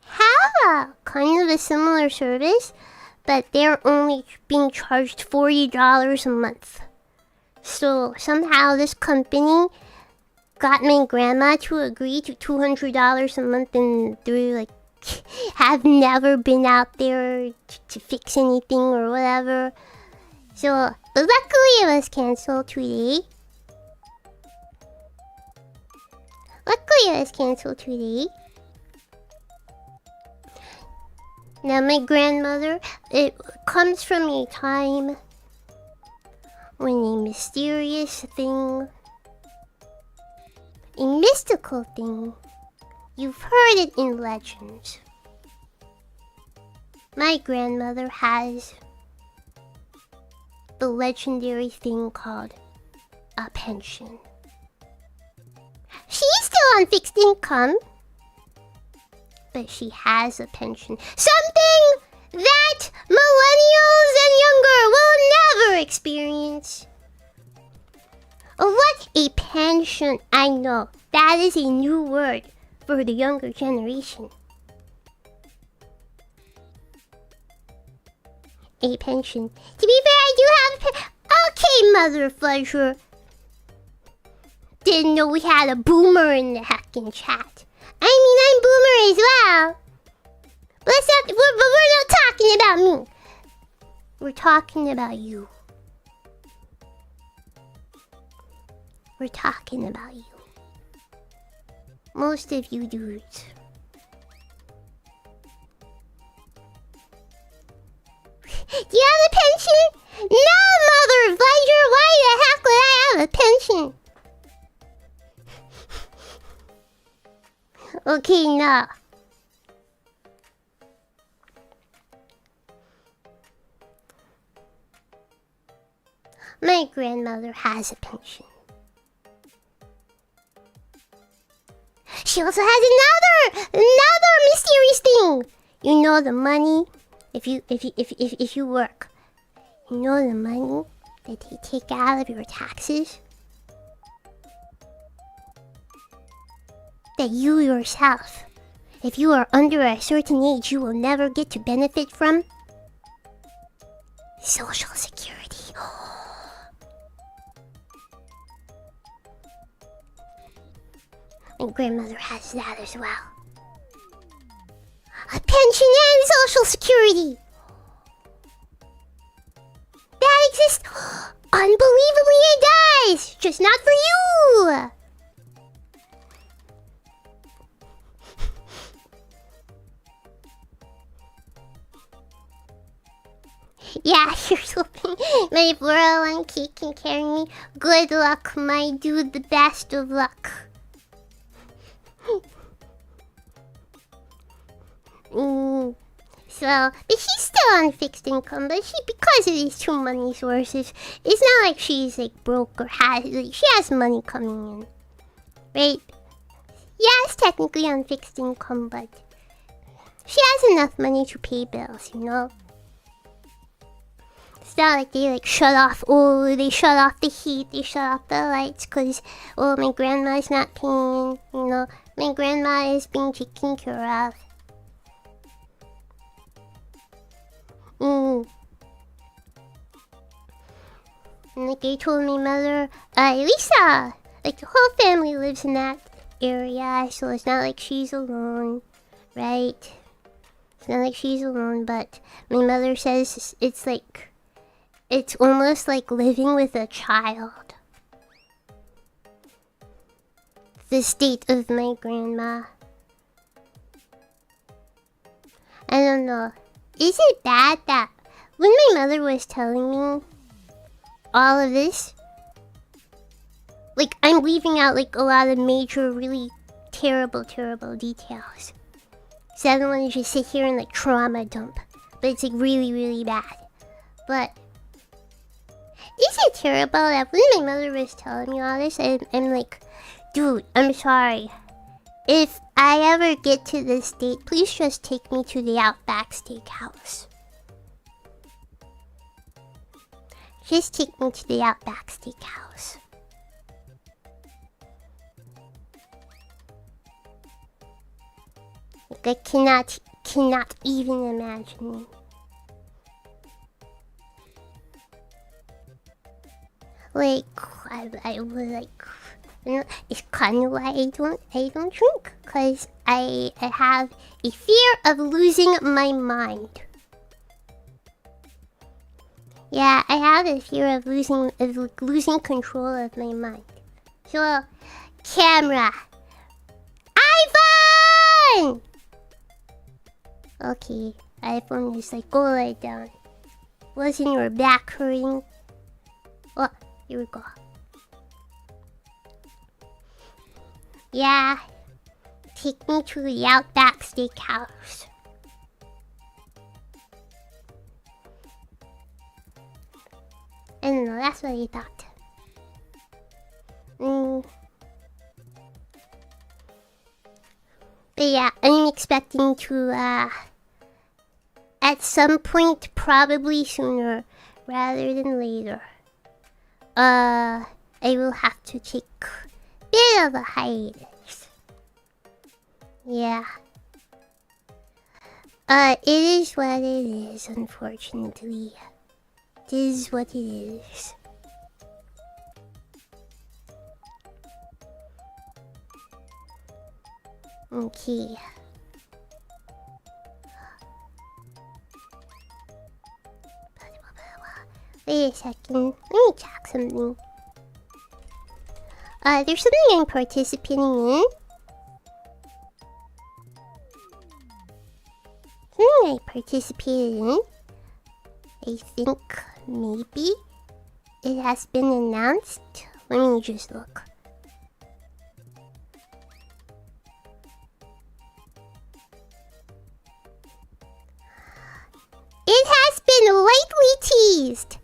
have kind of a similar service, but they're only being charged $40 a month. So somehow this company got my grandma to agree to $200 a month, and they like have never been out there to fix anything or whatever. So, but luckily it was cancelled today. Now my grandmother, it comes from a time when a mysterious thing, a mystical thing, you've heard it in legends. My grandmother has the legendary thing called a pension. She's still on fixed income, but she has a pension. Something that millennials and younger will never experience. What? A pension. I know. That is a new word for the younger generation. A pension. To be fair, I do have a pension. Okay, Mother Fudger. Didn't know we had a boomer in the heckin' chat. I mean, I'm boomer as well. But we're not talking about me. We're talking about you. We're talking about you. Most of you dudes. Do you have a pension? No, Mother Fudger. Why the heck would I have a pension? Okay, no. My grandmother has a pension. She also has another mysterious thing. You know the money, if you work, you know the money that they take out of your taxes, that you yourself, if you are under a certain age, you will never get to benefit from. Social Security. My grandmother has that as well. A pension and Social Security. That exists. Unbelievably, it does. Just not for you. Yeah, here's hoping my 401k can carry me. Good luck, my dude. The best of luck. So, but she's still on fixed income, but because of these two money sources, it's not like she's like broke or she has money coming in, right? Yes, technically on fixed income, but she has enough money to pay bills, you know? It's not like they shut off the heat, they shut off the lights because, my grandma's not paying, you know? My grandma is being taken care of. And like I told my mother, Lisa, like the whole family lives in that area, so it's not like she's alone, right? It's not like she's alone, but my mother says it's almost like living with a child. The state of my grandma. I don't know. Is it bad that when my mother was telling me all of this, I'm leaving out a lot of major, really terrible details. So I don't want to just sit here and trauma dump. But it's really, really bad. But is it terrible that when my mother was telling me all this, I'm like, dude, I'm sorry. If I ever get to this state, please just take me to the Outback Steakhouse. Just take me to the Outback Steakhouse. I cannot even imagine. I would it's kind of why I don't drink, cause I have a fear of losing my mind. Yeah, I have a fear of losing control of my mind. So, camera, iPhone. Okay, iPhone is go lie down. Wasn't your back hurting? Oh, here we go. Yeah, take me to the Outback Steakhouse. I don't know, that's what I thought. But yeah, I'm expecting to, at some point, probably sooner rather than later, I will have to take bit of a hiatus. Yeah. It is what it is, unfortunately. It is what it is. Okay. Wait a second. Let me check something. There's something I'm participating in. Something I participated in. I think maybe it has been announced. Let me just look. It has been lightly teased,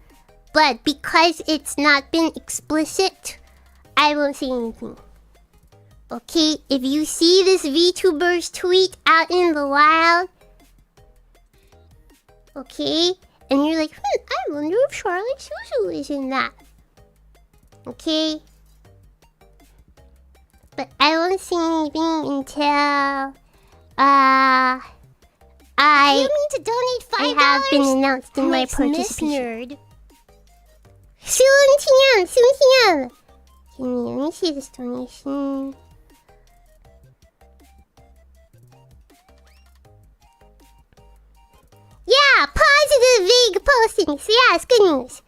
but because it's not been explicit, I won't say anything. Okay, if you see this VTuber's tweet out in the wild, okay, and you're like, I wonder if Charlotte Suzu is in that. Okay? But I won't say anything until, you mean to donate $5? I have been announced in my participation. Soon, let me see this donation. Yeah, positive vague postings. Yeah, it's good news.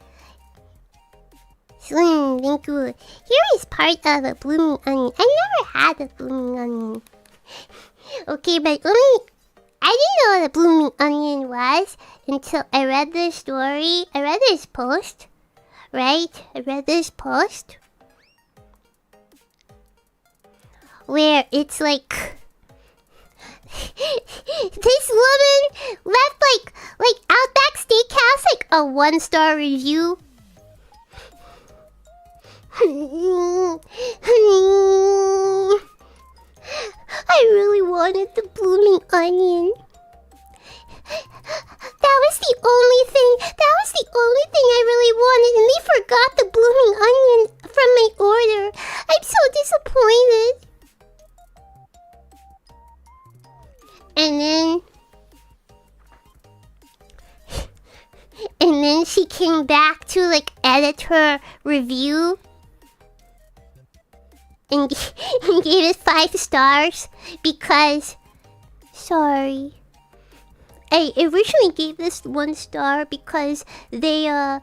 Slim, thank you. Here is part of a blooming onion. I never had a blooming onion. Okay, but I didn't know what a blooming onion was until I read this story. I read this post. Right? I read this post. Where it's like this woman left like Outback Steakhouse like a 1-star review. I really wanted the blooming onion. That was the only thing I really wanted, and they forgot the blooming onion from my order. I'm so disappointed. And then she came back to like edit her review and gave it 5 stars because sorry. I originally gave this 1 star because I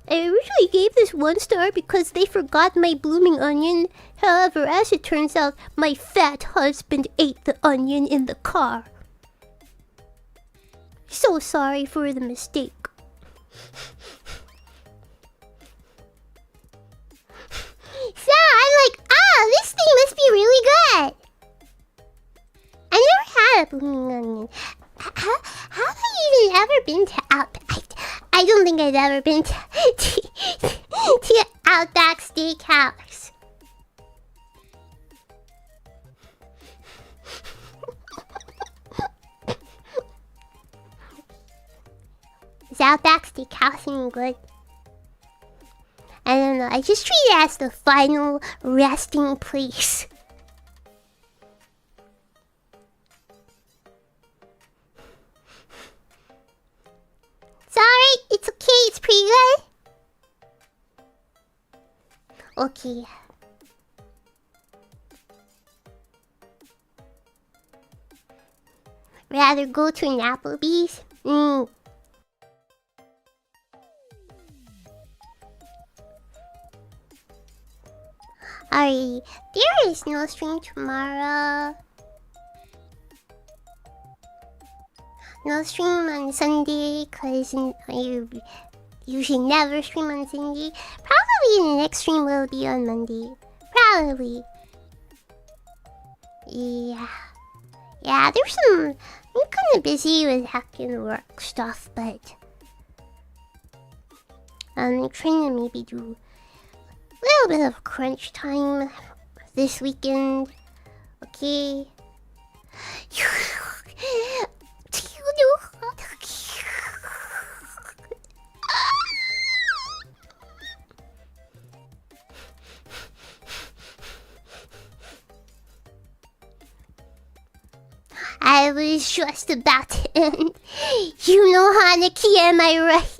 originally gave this 1 star because they forgot my blooming onion. However, as it turns out, my fat husband ate the onion in the car. So sorry for the mistake. So I'm like, this thing must be really good. I never had a blooming onion. Have I even ever been to Outback? I don't think I've ever been to Outback Steakhouse. Is Outback Steakhouse any good? I don't know. I just treat it as the final resting place. Sorry, it's okay. It's pretty good. Okay. Rather go to an Applebee's? Alright, there is no stream tomorrow. No stream on Sunday, cause I usually never stream on Sunday. Probably the next stream will be on Monday. Probably. Yeah. Yeah, there's some... I'm kinda busy with hacking work stuff, but... I'm trying to maybe do a little bit of crunch time this weekend. Okay. is just about to end. You know, Hanaki, am I right?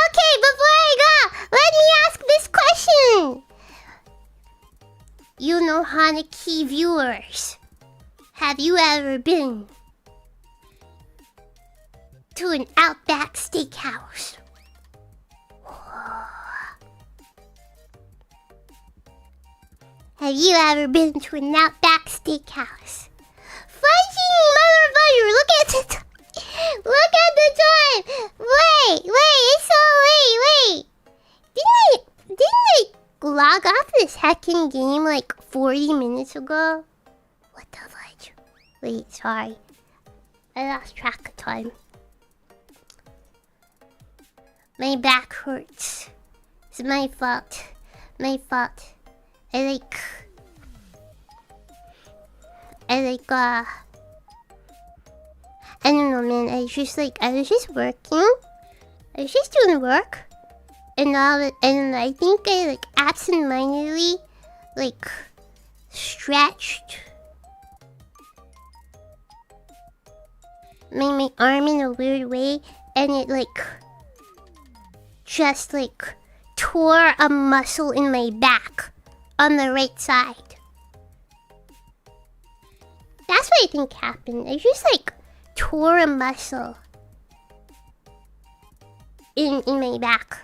Okay, before I go, let me ask this question. You know, Hanaki viewers, have you ever been to an Outback Steakhouse? Have you ever been to an Outback Steakhouse? Fudging motherfucker, look at the time. Look at the time. Wait, it's so wait. Didn't I log off this heckin' game like 40 minutes ago? What the fudge? Wait, sorry. I lost track of time. My back hurts. It's my fault. I don't know, man. I was just working. I was just doing work. And I think I like absentmindedly like stretched my arm in a weird way, and it like just like tore a muscle in my back on the right side. That's what I think happened. I just like tore a muscle in my back.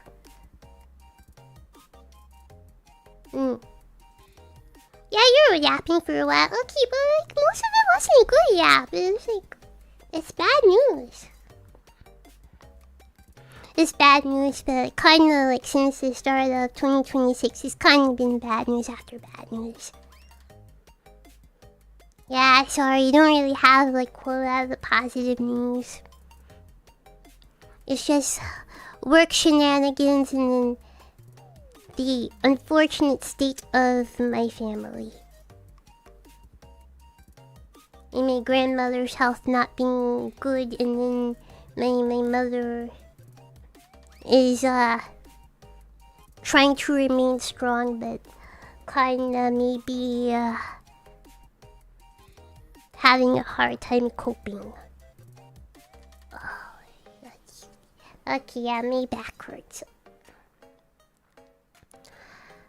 Yeah, you were yapping for a while. Okay, but like most of it wasn't good yap. It was like, it's bad news. It's bad news, but kind of like since the start of 2026, it's kind of been bad news after bad news. Yeah, sorry, you don't really have like a lot of the positive news. It's just work shenanigans and then the unfortunate state of my family. And my grandmother's health not being good, and then my mother is trying to remain strong, but kinda maybe having a hard time coping. Okay, yeah, my back hurts.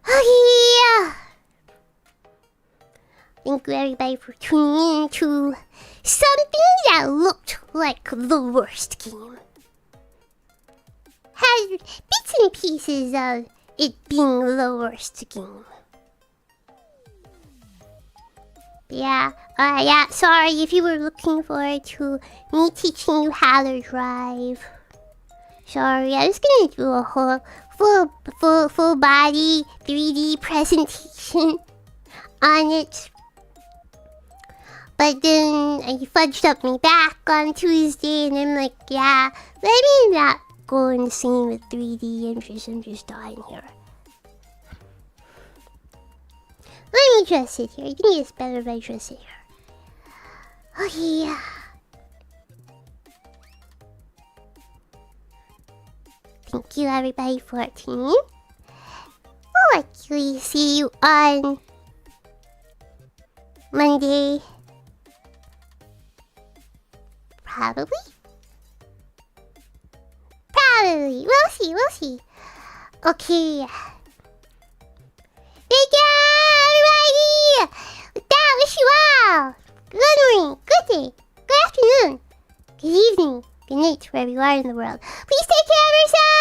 Okay, thank you everybody for tuning in to something that looked like the worst game. Had bits and pieces of it being the worst game. Yeah, sorry if you were looking forward to me teaching you how to drive. Sorry, I was gonna do a whole full body 3D presentation on it. But then I fudged up my back on Tuesday, and I'm like, yeah, let me not go insane with 3D. I'm just dying here. Let me just sit here. I think it's better if I just sit here. Okay. Thank you everybody for tuning in. I'll likely see you on Monday. Probably. We'll see. Okay. Thank you, everybody! That wish you all good morning, good day, good afternoon, good evening, good night, wherever you are in the world. Please take care of yourself!